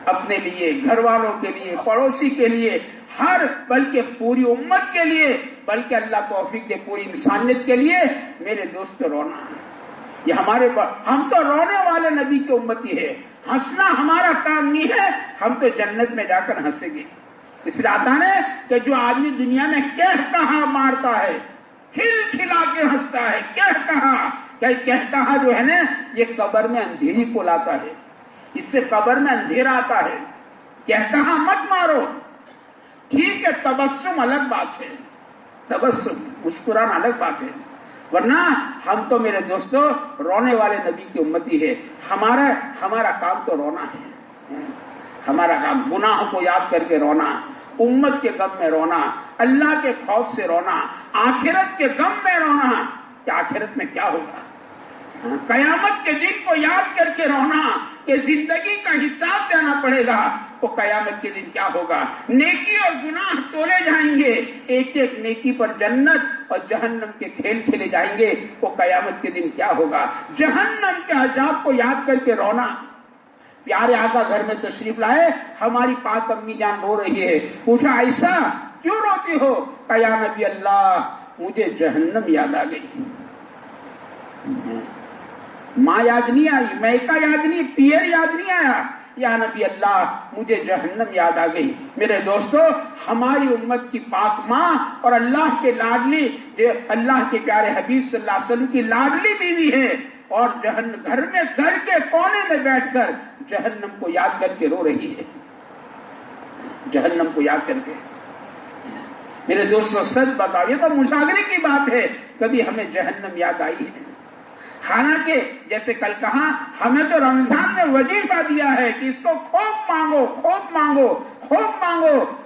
اپنے لیے، گھر والوں کے لیے، پڑوسی کے لیے، بلکہ پوری امت کے لیے، بلکہ اللہ توفیق دے پوری انسانیت کے لیے. میرے دوست رونا، یہ ہم تو رونے والے نبی کی امتی ہے. ہنسنا ہمارا کام نہیں ہے. ہم تو جنت میں جا کر ہنسیں گے. اس لیے آتا ہے کہ جو آدمی دنیا میں کہا مارتا ہے، کھل کھلا کے ہنستا ہے، کہا جو ہے نا، یہ قبر میں اندھیری کو لاتا ہے. اس سے قبر میں اندھیرا آتا ہے. کہا مت مارو، ٹھیک ہے، تبسم الگ بات ہے، تبسم مسکرانا الگ بات ہے. ورنہ ہم تو میرے دوستو رونے والے نبی کی امتی ہے. ہمارا کام تو رونا ہے. ہمارا کام گناہوں کو یاد کر کے رونا، امت کے غم میں رونا، اللہ کے خوف سے رونا، آخرت کے غم میں رونا کہ آخرت میں کیا ہوگا. قیامت کے دن کو یاد کر کے رونا کہ زندگی کا حساب دینا پڑے گا. وہ قیامت کے دن کیا ہوگا؟ نیکی اور گناہ تولے جائیں گے، ایک ایک نیکی پر جنت اور جہنم کے کھیل کھیلے جائیں گے. وہ قیامت کے دن کیا ہوگا؟ جہنم کے عذاب کو یاد کر کے رونا. پیارے آقا گھر میں تشریف لائے، ہماری پاک امی جان رو رہی ہے. پوچھا، ایسا کیوں روتی ہو؟ کہا، یا نبی اللہ مجھے جہنم یاد آ گئی. ماں یاد نہیں آئی، میکا یاد نہیں، پیئر یاد نہیں آیا. یا نبی اللہ مجھے جہنم یاد آ گئی. میرے دوستو، ہماری امت کی پاک ماں اور اللہ کے لاڈلی، اللہ کے پیارے حبیب صلی اللہ علیہ وسلم کی لاڈلی بیوی ہے، اور گھر کے کونے میں بیٹھ کر جہنم کو یاد کر کے رو رہی ہے. جہنم کو یاد کر کے. میرے دوستو سچ بتاؤ، یہ تو مشاغرے کی بات ہے، کبھی ہمیں جہنم یاد آئی ہے؟ حالانکہ جیسے کل کہا، ہمیں تو رمضان میں وظیفہ دیا ہے کہ اس کو خوب مانگو.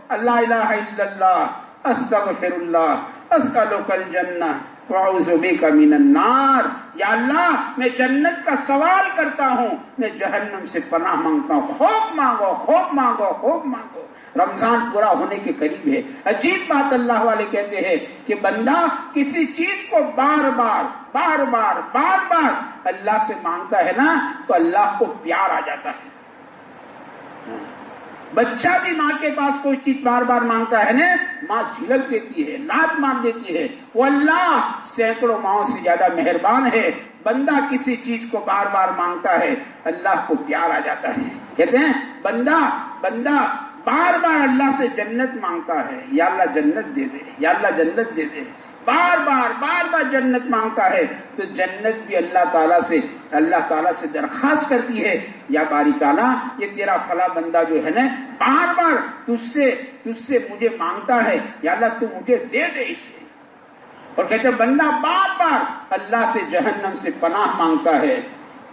اللہ الہ الا اللہ، استغفر اللہ، اسألک الجنہ واعوذ بک من النار. یا اللہ میں جنت کا سوال کرتا ہوں، میں جہنم سے پناہ مانگتا ہوں. خوب مانگو. رمضان پورا ہونے کے قریب ہے. عجیب بات، اللہ والے کہتے ہیں کہ بندہ کسی چیز کو بار بار اللہ سے مانگتا ہے نا، تو اللہ کو پیار آ جاتا ہے. بچہ بھی ماں کے پاس کوئی چیز بار بار مانگتا ہے نا، ماں جھلک دیتی ہے، لات مار دیتی ہے. وہ اللہ سینکڑوں ماؤں سے زیادہ مہربان ہے. بندہ کسی چیز کو بار بار مانگتا ہے، اللہ کو پیار آ جاتا ہے. کہتے ہیں بندہ بار بار اللہ سے جنت مانگتا ہے، یا اللہ جنت دے دے، یا اللہ جنت دے دے. بار بار جنت مانگتا ہے تو جنت بھی اللہ تعالیٰ سے درخواست کرتی ہے، یا باری تعالیٰ یہ تیرا فلاں بندہ جو ہے نا بار بار تجھ سے مجھے مانگتا ہے، یا اللہ تو مجھے دے دے اسے. اور کہتے ہیں بندہ بار بار اللہ سے جہنم سے پناہ مانگتا ہے،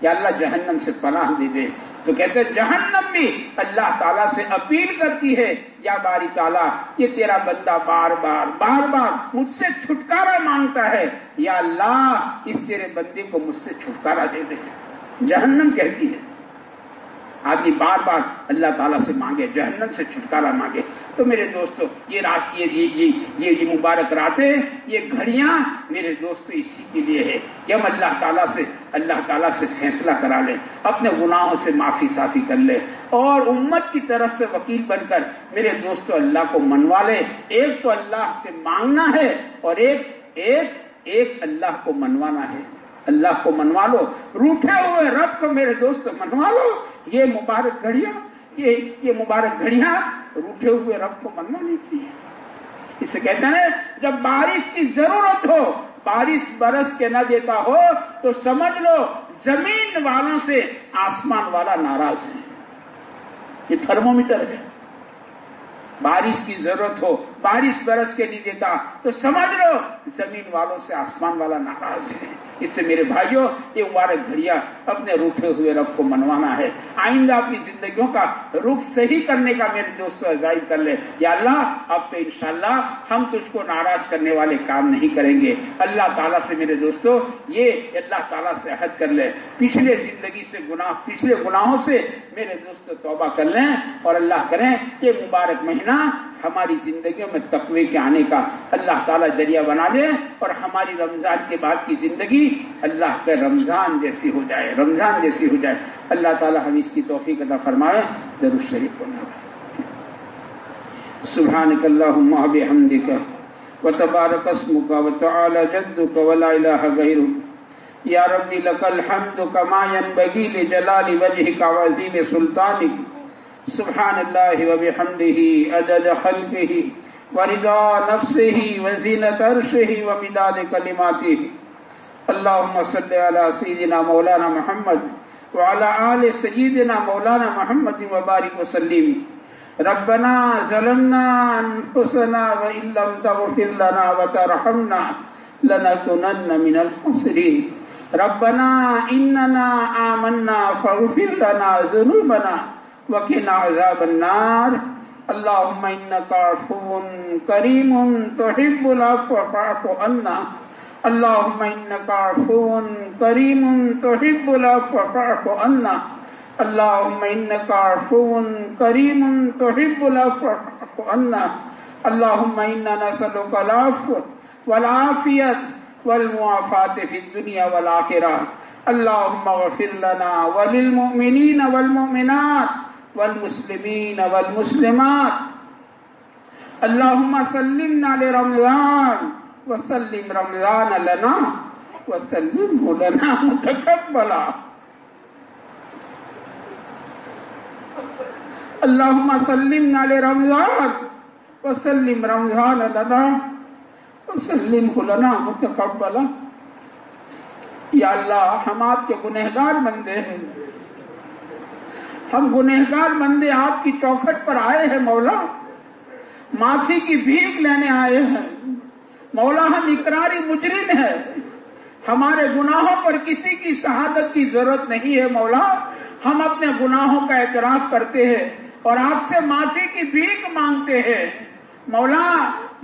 یا اللہ جہنم سے پناہ دے دے. تو کہتے ہیں جہنم بھی اللہ تعالیٰ سے اپیل کرتی ہے، یا باری تعالیٰ یہ تیرا بندہ بار بار مجھ سے چھٹکارا مانگتا ہے، یا اللہ اس تیرے بندے کو مجھ سے چھٹکارا دے دے. جہنم کہتی ہے. آدمی بار بار اللہ تعالیٰ سے مانگے، جہنم سے چھٹکارا مانگے. تو میرے دوستو یہ مبارک راتیں، یہ گھڑیاں میرے دوستو اسی کے لیے ہے کہ ہم اللہ تعالیٰ سے فیصلہ کرا لیں، اپنے گناہوں سے معافی صافی کر لیں اور امت کی طرف سے وکیل بن کر میرے دوستو اللہ کو منوا لیں. ایک تو اللہ سے مانگنا ہے اور ایک اللہ کو منوانا ہے. اللہ کو منوا لو، روٹھے ہوئے رب کو میرے دوست منوا لو. یہ مبارک گھڑیاں روٹھے ہوئے رب کو منوانے کی ہے. اسے کہتے ہیں جب بارش کی ضرورت ہو، بارش برس کے نہ دیتا ہو تو سمجھ لو زمین والوں سے آسمان والا ناراض ہے. یہ تھرمومیٹر ہے. بارش کی ضرورت ہو، بارش برس کے نہیں دیتا تو سمجھ لو زمین والوں سے آسمان والا ناراض ہے. اس سے میرے بھائیوں یہ مبارک گھڑیاں اپنے روٹھے ہوئے رب کو منوانا ہے. آئندہ اپنی زندگیوں کا رخ صحیح کرنے کا میرے دوستوں عزائم کر لے. یا اللہ اب تو انشاءاللہ ہم تجھ کو ناراض کرنے والے کام نہیں کریں گے. اللہ تعالیٰ سے میرے دوستوں یہ اللہ تعالیٰ سے عہد کر لے، پچھلے زندگی سے پچھلے گناہوں سے میرے دوستوں توبہ کر لیں اور اللہ کریں کہ مبارک مہینہ ہماری زندگیوں میں تقوی کے آنے کا اللہ تعالیٰ ذریعہ بنا دے اور ہماری رمضان کے بعد کی زندگی اللہ کے رمضان جیسی ہو جائے، رمضان جیسی ہو جائے. اللہ تعالیٰ ہمیں اس کی توفیق عطا فرمائے. درود شریف پڑھنا. سبحانک اللہم و بحمدک وتبارک اسمک وتعالی جدک ولا الہ غیرک. یا ربی لک الحمد کما ینبغی لجلال وجہک وعظیم سلطانک. سبحان اللہ وبحمدہ عدد خلقہ ورضا نفسہ وزینت عرشہ ومداد کلماتہ. اللہم صل علی سیدنا مولانا محمد وعلی آل سیدنا مولانا محمد وبارک وسلم. ربنا ظلمنا انفسنا وان لم تغفر لنا وترحمنا لنکونن من الخاسرین. ربنا اننا آمنا فاغفر لنا ذنوبنا وقنا عذاب النار. اللهم انك عفو كريم تحب العفو فاعف عنا. اللهم انك عفو كريم تحب العفو فاعف عنا. اللهم انك عفو كريم تحب العفو فاعف عنا. اللهم انا نسألك العفو والعافية والمعافاة في الدنيا والآخرة. اللهم اغفر لنا وللمؤمنين والمؤمنات والمسلمین والمسلمات. اللهم سلمنا لرمضان وسلم رمضان لنا وسلمه لنا متقبلا. اللهم سلمنا لرمضان وسلم رمضان لنا وسلمه لنا متقبلا. یا اللہ ہم آپ کے گنہگار بندے ہیں، ہم گنہگار بندے آپ کی چوکھٹ پر آئے ہیں مولا، معافی کی بھیک لینے آئے ہیں مولا. ہم اقراری مجرم ہیں، ہمارے گناہوں پر کسی کی شہادت کی ضرورت نہیں ہے مولا. ہم اپنے گناہوں کا اعتراف کرتے ہیں اور آپ سے معافی کی بھیک مانگتے ہیں مولا.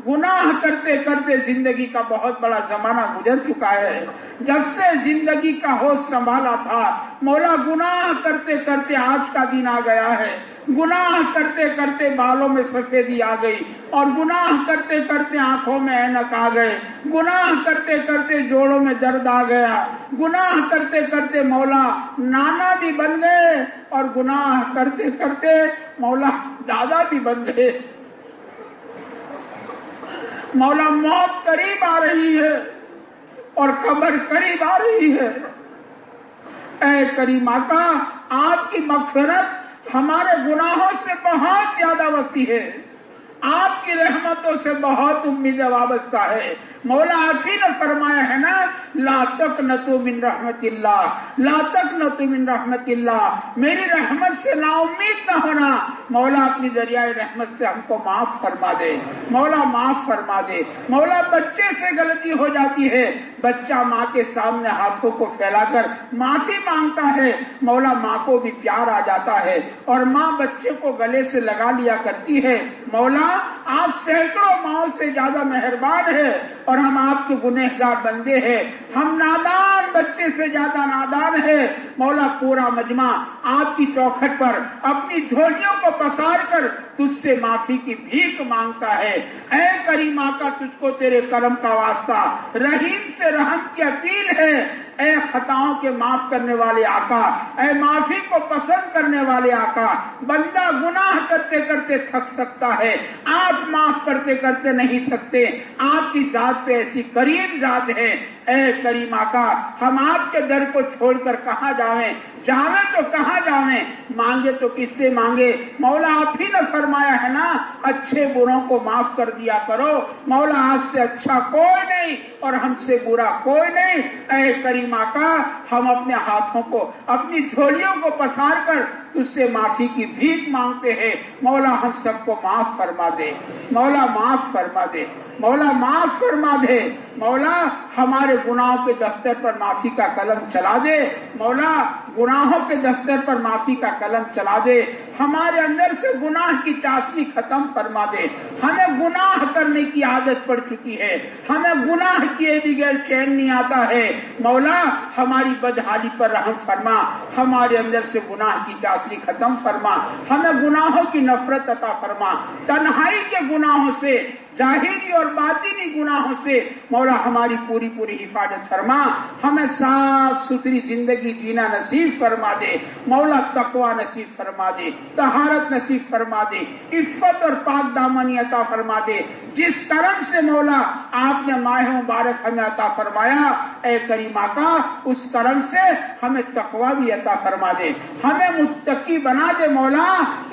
گناہ کرتے کرتے زندگی کا بہت بڑا زمانہ گزر چکا ہے. جب سے زندگی کا ہوش سنبھالا تھا مولا گناہ کرتے کرتے آج کا دن آ گیا ہے. گناہ کرتے کرتے بالوں میں سفیدی آ گئی اور گناہ کرتے کرتے آنکھوں میں اینک آ گئے. گناہ کرتے کرتے جوڑوں میں درد آ گیا. گناہ کرتے کرتے مولا نانا بھی بن گئے اور گناہ کرتے کرتے مولا دادا بھی بن گئے. مولا موت قریب آ رہی ہے اور قبر قریب آ رہی ہے. اے کریم آقا آپ کی مغفرت ہمارے گناہوں سے بہت زیادہ وسیع ہے، آپ کی رحمتوں سے بہت امید وابستہ ہے مولا. آپ ہی نے فرمایا ہے نا لا تقنطوا من رحمت اللہ، لا تقنطوا من رحمت اللہ، میری رحمت سے نا امید نہ ہونا. مولا اپنی دریائے رحمت سے ہم کو معاف فرما دے مولا، معاف فرما دے مولا. بچے سے غلطی ہو جاتی ہے، بچہ ماں کے سامنے ہاتھوں کو پھیلا کر معافی مانگتا ہے مولا. ماں کو بھی پیار آ جاتا ہے اور ماں بچے کو گلے سے لگا لیا کرتی ہے مولا. آپ سینکڑوں ماؤں سے زیادہ مہربان ہے اور ہم آپ کے گنہگار بندے ہیں، ہم نادان بچے سے زیادہ نادان ہیں۔ مولا پورا مجمع آپ کی چوکھٹ پر اپنی جھولیوں کو پسار کر تجھ سے معافی کی بھیک مانگتا ہے۔ اے کریم آقا، تجھ کو تیرے کرم کا واسطہ، رحیم سے رحم کی اپیل ہے۔ اے خطاؤں کے معاف کرنے والے آقا، اے معافی کو پسند کرنے والے آقا، بندہ گناہ کرتے کرتے تھک سکتا ہے، آپ معاف کرتے کرتے نہیں تھکتے۔ آپ کی ذات تو ایسی کریم ذات ہے۔ اے کریم آقا، ہم آپ کے در کو چھوڑ کر کہاں جاویں؟ جاویں تو کہاں جاویں؟ مانگے تو کس سے مانگے؟ مولا آپ ہی نے فرمایا ہے نا، اچھے بروں کو معاف کر دیا کرو۔ مولا آپ سے اچھا کوئی نہیں اور ہم سے برا کوئی نہیں۔ اے کریم آقا، ہم اپنے ہاتھوں کو، اپنی جھولیوں کو پسار کر تجھ سے معافی کی بھیک مانگتے ہیں۔ مولا ہم سب کو معاف فرما دے، مولا معاف فرما دے، مولا معاف فرما دے۔ مولا ہمارے گناہوں کے دفتر پر معافی کا قلم چلا دے، مولا گناہوں کے دفتر پر معافی کا قلم چلا دے، ہمارے اندر سے گناہ کی چاشنی ختم فرما دے۔ ہمیں گناہ کرنے کی عادت پڑ چکی ہے، ہمیں گناہ کیے بغیر چین نہیں آتا ہے۔ مولا ہماری بدحالی پر رحم فرما، ہمارے اندر سے گناہ کی چاشنی ختم فرما، ہمیں گناہوں کی نفرت عطا فرما، تنہائی کے گناہوں سے، ظاہری اور باطنی گناہوں سے مولا ہماری پوری پوری حفاظت فرما، ہمیں صاف ستھری زندگی جینا نصیب فرما دے۔ مولا تقوی نصیب فرما دے، طہارت نصیب فرما دے، عفت اور پاک دامنی عطا فرما دے۔ جس کرم سے مولا آپ نے ماہ مبارک ہمیں عطا فرمایا، اے کریم آقا، اس کرم سے ہمیں تقوی بھی عطا فرما دے، ہمیں متقی بنا دے۔ مولا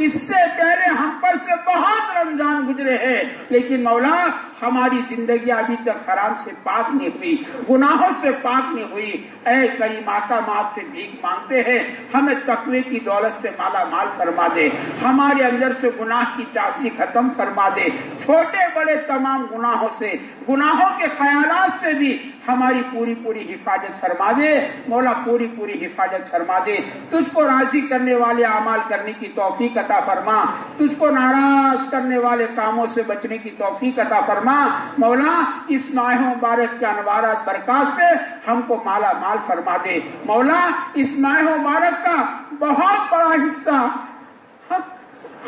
اس سے پہلے ہم پر سے بہت رمضان گزرے ہیں، لیکن مولا ہماری زندگی ابھی تک حرام سے پاک نہیں ہوئی، گناہوں سے پاک نہیں ہوئی۔ اے کریم آقا، ہم آپ سے بھیک مانگتے ہیں، ہمیں تقوی کی دولت سے مالا مال فرما دے، ہمارے اندر سے گناہ کی چاشنی ختم فرما دے، چھوٹے بڑے تمام گناہوں سے، گناہوں کے خیالات سے بھی ہماری پوری پوری حفاظت فرما دے۔ مولا پوری پوری حفاظت فرما دے، تجھ کو راضی کرنے والے اعمال کرنے کی توفیق عطا فرما، تجھ کو ناراض کرنے والے کاموں سے بچنے کی توفیق عطا فرما۔ مولا اس ماہ مبارک کے انوارات برکات سے ہم کو مالا مال فرما دے۔ مولا اس ماہ مبارک کا بہت بڑا حصہ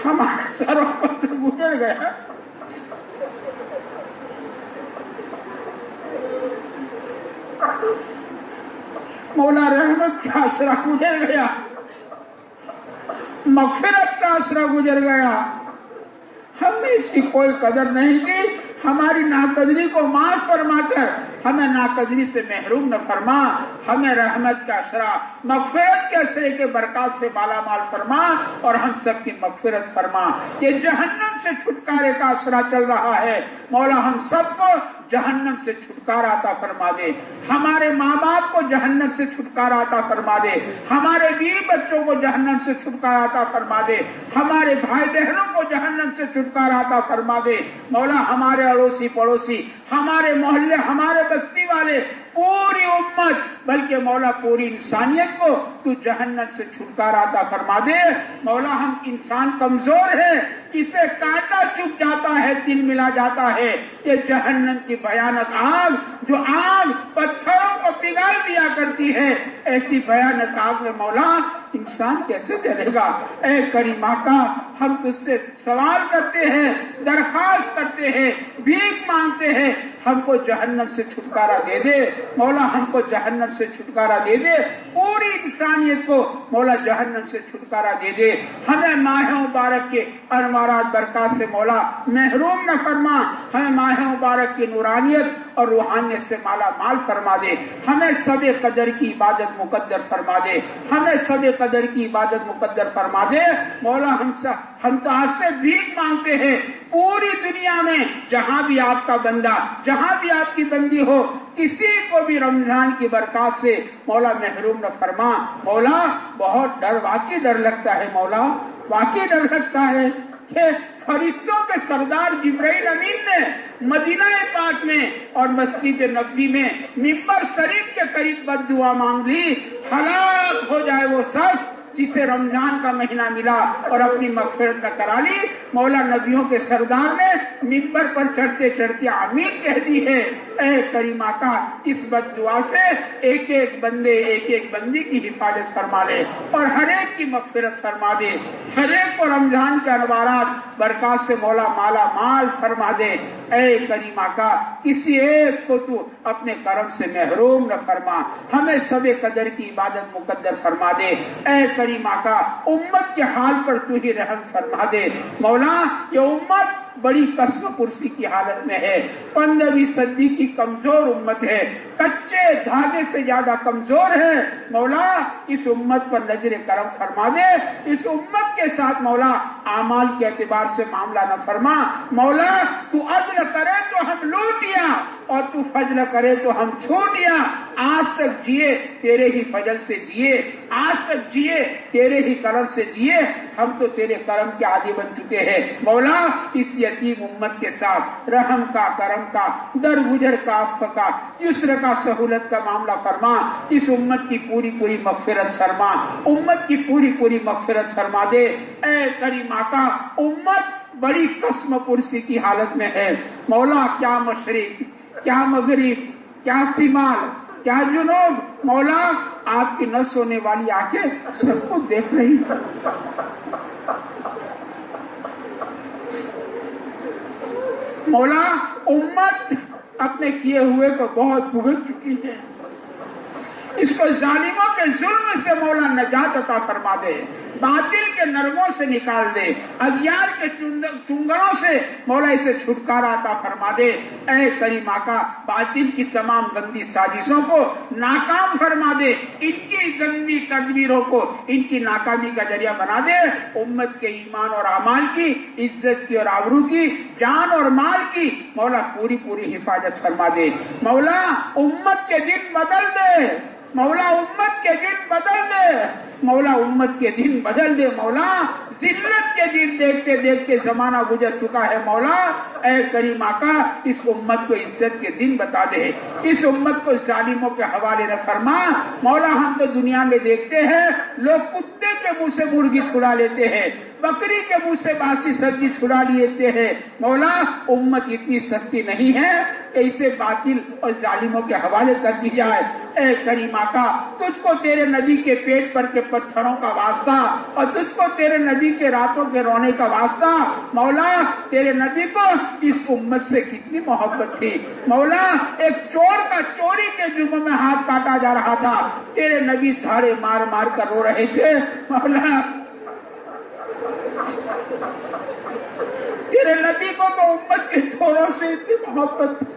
ہمارے سروں پر سے گزر گیا، مولا رحمت کا آسرا گزر گیا، مغفرت کا آسرا گزر گیا، ہم نے اس کی کوئی قدر نہیں کی۔ ہماری ناقدری کو معاف فرما کر ہمیں ناقدری سے محروم نہ فرما، ہمیں رحمت کا آسرا، مغفرت کے آسرے کے برکات سے مالا مال فرما اور ہم سب کی مغفرت فرما۔ یہ جہنم سے چھٹکارے کا آسرا چل رہا ہے، مولا ہم سب کو جہنم سے چھٹکارا عطا فرما دے، ہمارے ماں باپ کو جہنم سے چھٹکارا عطا فرما دے، ہمارے بیوی بچوں کو جہنم سے چھٹکارا عطا فرما دے، ہمارے بھائی بہنوں کو جہنم سے چھٹکارا عطا فرما دے۔ مولا ہمارے اڑوسی پڑوسی، ہمارے محلے، ہمارے بستی والے، پوری امت، بلکہ مولا پوری انسانیت کو تو جہنم سے چھٹکارا عطا فرما دے۔ مولا ہم انسان کمزور ہے، اسے کانٹا چپ جاتا ہے، دل ملا جاتا ہے۔ یہ جہنم کی بھیانک آگ، جو آگ پتھروں کو پگھال دیا کرتی ہے، ایسی بھیانک آگ میں مولا انسان کیسے جلے گا؟ اے کریم آقا، ہم تجھ سے سوال کرتے ہیں، درخواست کرتے ہیں، بھیک مانگتے ہیں، ہم کو جہنم سے چھٹکارا دے دے مولا، ہم کو جہنم سے چھٹکارا دے دے، پوری انسانیت کو مولا جہنم سے چھٹکارا دے دے۔ ہمیں ماہ مبارک کے انوارات برکات سے مولا محروم نہ فرما، ہمیں ماہ مبارک کی نورانیت اور روحانیت سے مالا مال فرما دے، ہمیں سب قدر کی عبادت مقدر فرما دے، ہمیں سب قدر کی عبادت مقدر فرما دے۔ مولا ہم تو آپ سے بھیک مانگتے ہیں، پوری دنیا میں جہاں بھی آپ کا بندہ، جہاں بھی آپ کی بندی ہو، کسی کو بھی رمضان کی برکات سے مولا محروم نہ فرما۔ مولا بہت ڈر، واقعی ڈر لگتا ہے، مولا واقعی ڈر لگتا ہے کہ فرشتوں کے سردار جبرائیل امین نے مدینہ پاک میں اور مسجد نبوی میں ممبر شریف کے قریب بد دعا مانگ لی، ہلاک ہو جائے وہ شخص جسے رمضان کا مہینہ ملا اور اپنی مغفرت نہ کرا لی۔ مولا نبیوں کے سردار نے ممبر پر چڑھتے چڑھتے آمین کہہ دی ہے، اے کریم آقا اس بد دعا سے ایک ایک بندے ایک ایک بندی کی حفاظت فرما لے اور ہر ایک کی مغفرت فرما دے، ہر ایک کو رمضان کے انوارات برکات سے مولا مالا مال فرما دے۔ اے کریم آقا کسی ایک کو تو اپنے کرم سے محروم نہ فرما، ہمیں سب قدر کی عبادت مقدر فرما دے۔ اے کریم آقا امت کے حال پر تو ہی رحم فرما دے۔ مولا یہ امت بڑی قسم پرسی کی حالت میں ہے، 15ویں صدی کی کمزور امت ہے، کچے دھاگے سے زیادہ کمزور ہے۔ مولا اس امت پر نظر کرم فرما دے، اس امت کے ساتھ مولا اعمال کے اعتبار سے معاملہ نہ فرما۔ مولا تو عدل کرے تو ہم لوٹیا اور تو فضل کرے تو ہم چھوٹیا۔ آج تک جیے تیرے ہی فضل سے جیے، آج تک جیے تیرے ہی کرم سے جیے، ہم تو تیرے کرم کے عادی بن چکے ہیں۔ مولا اس یتیم امت کے ساتھ رحم کا، کرم کا، درگزر کا، عفو کا، یسر کا، سہولت کا معاملہ فرما۔ اس امت کی پوری پوری مغفرت فرما، امت کی پوری پوری مغفرت فرما دے۔ اے کریم آقا امت بڑی قسم پرسی کی حالت میں ہے۔ مولا کیا مشرق، کیا مغرب، کیا شمال، کیا جنوب، مولا آپ کی نہ سونے والی آنکھیں سب کو دیکھ رہی ہیں۔ مولا امت اپنے کیے ہوئے کو بہت بھگت چکی ہے، اس کو ظالموں کے ظلم سے مولا نجات عطا فرما دے، باطل کے نرموں سے نکال دے، اغیار کے چنگڑوں سے مولا اسے چھٹکارا عطا فرما دے۔ اے کریم آقا باطل کی تمام گندی سازشوں کو ناکام فرما دے، ان کی گندی تدبیروں کو ان کی ناکامی کا ذریعہ بنا دے، امت کے ایمان اور اعمال کی، عزت کی اور آبرو کی، جان اور مال کی مولا پوری پوری حفاظت فرما دے۔ مولا امت کے دن بدل دے، مولا امت کے دن بدل دے، مولا امت کے دن بدل دے۔ مولا ذلت کے دن دیکھتے دیکھتے زمانہ گزر چکا ہے۔ مولا اے کریم آقا اس امت کو عزت کے دن بتا دے، اس امت کو ظالموں کے حوالے نہ فرما۔ مولا ہم تو دنیا میں دیکھتے ہیں لوگ کتے کے منہ سے مرغی چھڑا لیتے ہیں، بکری کے منہ سے باسی سبزی چھڑا لیتے ہیں۔ مولا امت اتنی سستی نہیں ہے کہ اسے باطل اور ظالموں کے حوالے کر دی جائے۔ اے کریم آقا تجھ کو تیرے نبی کے پیٹ پر کے پتھروں کا واسطہ اور تجھ کو تیرے نبی کے راتوں کے رونے کا واسطہ۔ مولا تیرے نبی کو اس امت سے کتنی محبت تھی۔ مولا ایک چور کا چوری کے جرم میں ہاتھ کاٹا جا رہا تھا، تیرے نبی دھاڑے مار مار کر رو رہے تھے۔ مولا تیرے نبی کو تو امت کے چوروں سے اتنی محبت تھی۔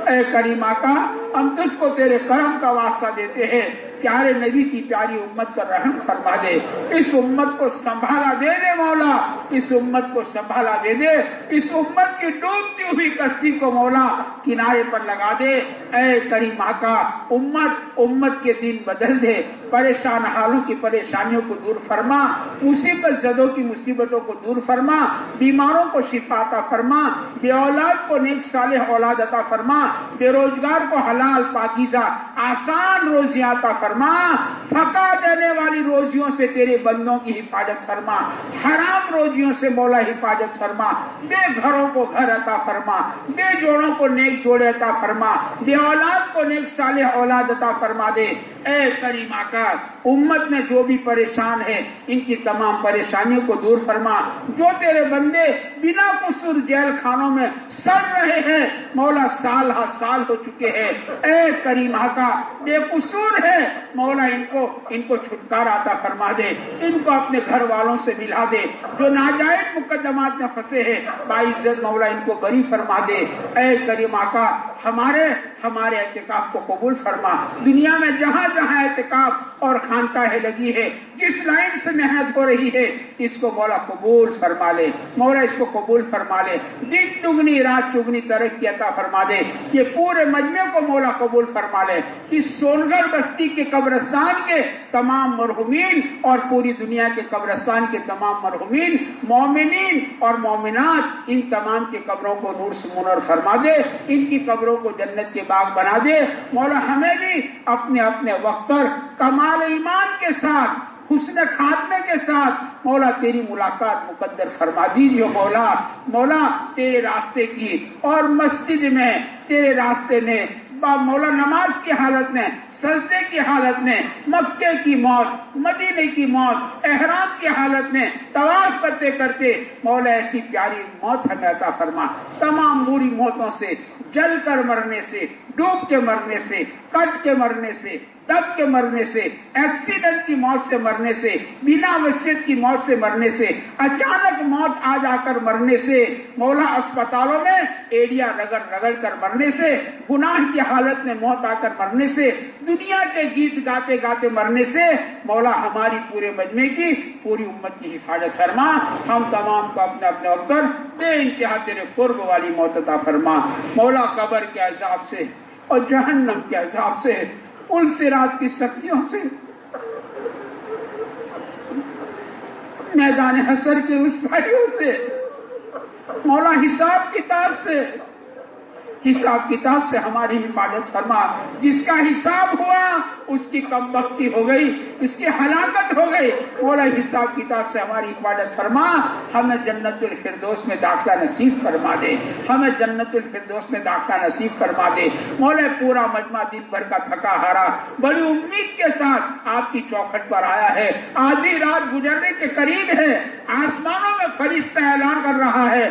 اے کریم آقا ہم تجھ کو تیرے کرم کا واسطہ دیتے ہیں، پیارے نبی کی پیاری امت پر رحم فرما دے، اس امت کو سنبھالا دے دے مولا، اس امت کو سنبھالا دے دے، اس امت کی ڈوبتی ہوئی کشتی کو مولا کنارے پر لگا دے۔ اے کریم آقا امت کے دن بدل دے، پریشان حالوں کی پریشانیوں کو دور فرما، مصیبت زدوں کی مصیبتوں کو دور فرما، بیماروں کو شفا عطا فرما، بے اولاد کو نیک صالح اولاد عطا فرما، بے روزگار کو حلال پاکیزہ آسان روزیاں عطا فرما، تھکا دینے والی روزیوں سے تیرے بندوں کی حفاظت فرما، حرام روزیوں سے مولا حفاظت فرما، بے گھروں کو گھر عطا فرما، بے جوڑوں کو نیک جوڑے عطا فرما، بے اولاد کو نیک صالح اولاد عطا فرما دے۔ اے کریم آقا امت میں جو بھی پریشان ہے ان کی تمام پریشانیوں کو دور فرما، جو تیرے بندے بنا قصور جیل خانوں میں سڑ رہے ہیں مولا سال ہا سال ہو چکے ہیں، اے کریم آقا بے قصور ہے مولا ان کو چھٹکارا عطا فرما دے، ان کو اپنے گھر والوں سے ملا دے، جو ناجائز مقدمات میں پھنسے ہیں باعزت مولا ان کو بری فرما دے۔ اے کریم آقا ہمارے اعتکاف کو قبول فرما، دنیا میں جہاں جہاں اعتکاف اور خانقاہیں لگی ہے، جس لائن سے محنت ہو رہی ہے اس کو مولا قبول فرما لے، مولا اس کو قبول فرما لے، دن دگنی رات چگنی ترقی عطا فرما دے، یہ پورے مجمع کو مولا قبول فرما لے، اس سونگر بستی کے قبرستان کے تمام مرحومین اور پوری دنیا کے قبرستان کے تمام مرحومین مومنین اور مومنات ان تمام کے قبروں کو نور سے منور فرما دے، ان کی قبروں کو جنت کے باغ بنا دے۔ مولا ہمیں بھی اپنے اپنے وقت پر کمال ایمان کے ساتھ حسن خاتمے کے ساتھ مولا تیری ملاقات مقدر فرما دیجیے مولا. مولا تیرے راستے کی اور مسجد میں تیرے راستے میں مولا نماز کی حالت میں، سجدے کی حالت میں، مکے کی موت، مدینے کی موت، احرام کی حالت میں طواف کرتے کرتے مولا ایسی پیاری موت ہمیں عطا فرما. تمام بری موتوں سے، جل کر مرنے سے، ڈوب کے مرنے سے، کٹ کے مرنے سے، دب کے مرنے سے، ایکسیڈنٹ کی موت سے مرنے سے، بنا وصیت کی موت سے مرنے سے، اچانک موت آ جا کر مرنے سے، مولا اسپتالوں میں ایڑیا رگڑ رگڑ کر مرنے سے، گناہ کی حالت میں موت آ کر مرنے سے، دنیا کے گیت گاتے گاتے مرنے سے مولا ہماری پورے مجمع کی پوری امت کی حفاظت فرما. ہم تمام کو اپنے اپنے اوپر بے انتہا تیرے قرب والی موت عطا فرما. مولا قبر کے عذاب سے اور جہنم کے عذاب سے، پل صراط کی سختیوں سے، میدان حشر کی رسوائیوں سے، مولا حساب کتاب سے ہماری حفاظت فرما. جس کا حساب ہوا اس کی کم بختی ہو گئی، اس کی ہلاکت ہو گئی. مولا حساب کتاب سے ہماری حفاظت فرما. ہمیں جنت الفردوس میں داخلہ نصیب فرما دے، ہمیں جنت الفردوس میں داخلہ نصیب فرما دے. مولا پورا مجمع دن بھر کا تھکا ہارا بڑی امید کے ساتھ آپ کی چوکھٹ پر آیا ہے. آدھی رات گزرنے کے قریب ہے، آسمانوں میں فرشتہ اعلان کر رہا ہے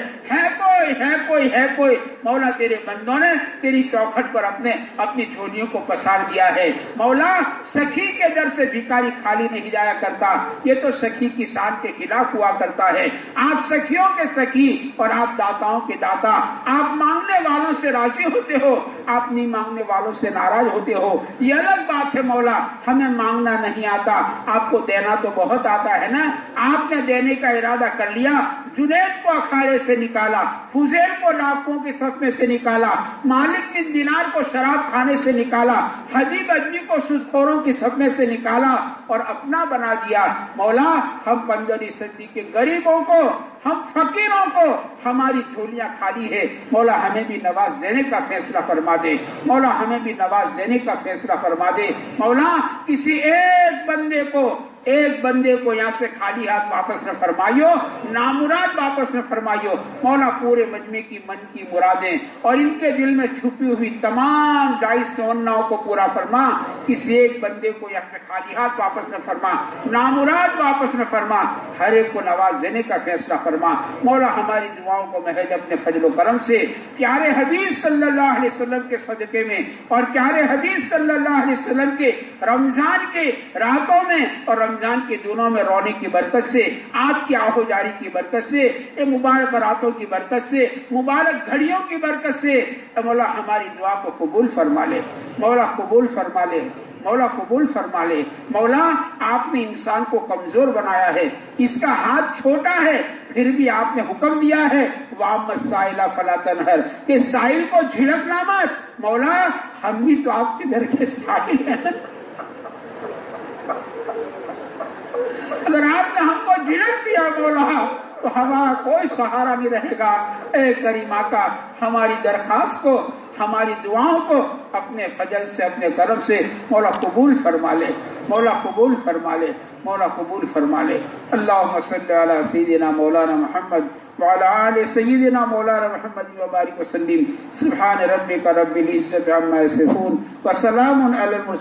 کوئی. مولا تیرے بندوں نے تیری چوکھٹ پر اپنی جھولیوں کو پسار دیا ہے. مولا سخی کے در سے بھکاری خالی نہیں جایا کرتا، یہ تو سخی کی شان کے خلاف ہوا کرتا ہے. آپ سخیوں کے سخی اور آپ داتاؤں کے داتا. آپ مانگنے والوں سے راضی ہوتے ہو، آپ نہیں مانگنے والوں سے ناراض ہوتے ہو. یہ الگ بات ہے مولا، ہمیں مانگنا نہیں آتا، آپ کو دینا تو بہت آتا ہے نا. آپ نے دینے کا ارادہ کر لیا، جنید کو اکھاڑے سے نکالا، فضیل کو لاکھوں کے صفے سے نکالا، مالک بن دینار کو شراب کھانے سے نکالا، حبیب ادبی کو سودخوروں کی صفے سے نکالا اور اپنا بنا دیا. مولا ہم 15ویں صدی کے غریبوں کو، ہم فقیروں کو، ہماری جھولیاں خالی ہے. مولا ہمیں بھی نواز دینے کا فیصلہ فرما دے. مولا ہمیں بھی نواز دینے کا فیصلہ فرما دے. مولا کسی ایک بندے کو یہاں سے خالی ہاتھ واپس نہ فرمائیو، نامراد واپس نہ فرمائیو. مولا پورے مجمع کی من کی مرادیں اور ان کے دل میں چھپی ہوئی تمام جائز تمناؤں کو پورا فرما. کسی ایک بندے کو یہاں سے خالی ہاتھ واپس نہ فرما، نامراد واپس نہ فرما. ہر ایک کو نواز دینے کا فیصلہ فرما. مولا ہماری دعاؤں کو محض اپنے فضل و کرم سے پیارے حبیب صلی اللہ علیہ وسلم کے صدقے میں اور پیارے حبیب صلی اللہ علیہ وسلم کے رمضان کے راتوں میں اور رمضان کے دنوں میں رونے کی برکت سے، آپ کی آہو جاری کی برکت سے، یہ مبارک راتوں کی برکت سے، مبارک گھڑیوں کی برکت سے مولا ہماری دعا کو قبول فرما لے. مولا قبول فرما لے. مولا قبول فرما لے. مولا آپ نے انسان کو کمزور بنایا ہے، اس کا ہاتھ چھوٹا ہے، پھر بھی آپ نے حکم دیا ہے وَأَمَّا السَّائِلَ فَلَا تَنْهَرْ کہ سائل کو جھڑکنا مت. مولا ہم بھی تو آپ کے در کے سائل ہیں. اگر آپ نے ہم کو جھڑک دیا مولا تو ہمارا کوئی سہارا نہیں رہے گا. اے کریم آقا ہماری درخواست کو، ہماری دعاؤں کو اپنے فضل سے، اپنے کرم سے مولا قبول فرما لے. مولا قبول فرما لے. مولا قبول فرما لے. اللہم صلی علی سیدنا مولانا محمد وعلی آل سیدنا مولانا محمد وبارک وسلم. سبحان ربک رب العزت عما یصفون وسلام علی المرسلین.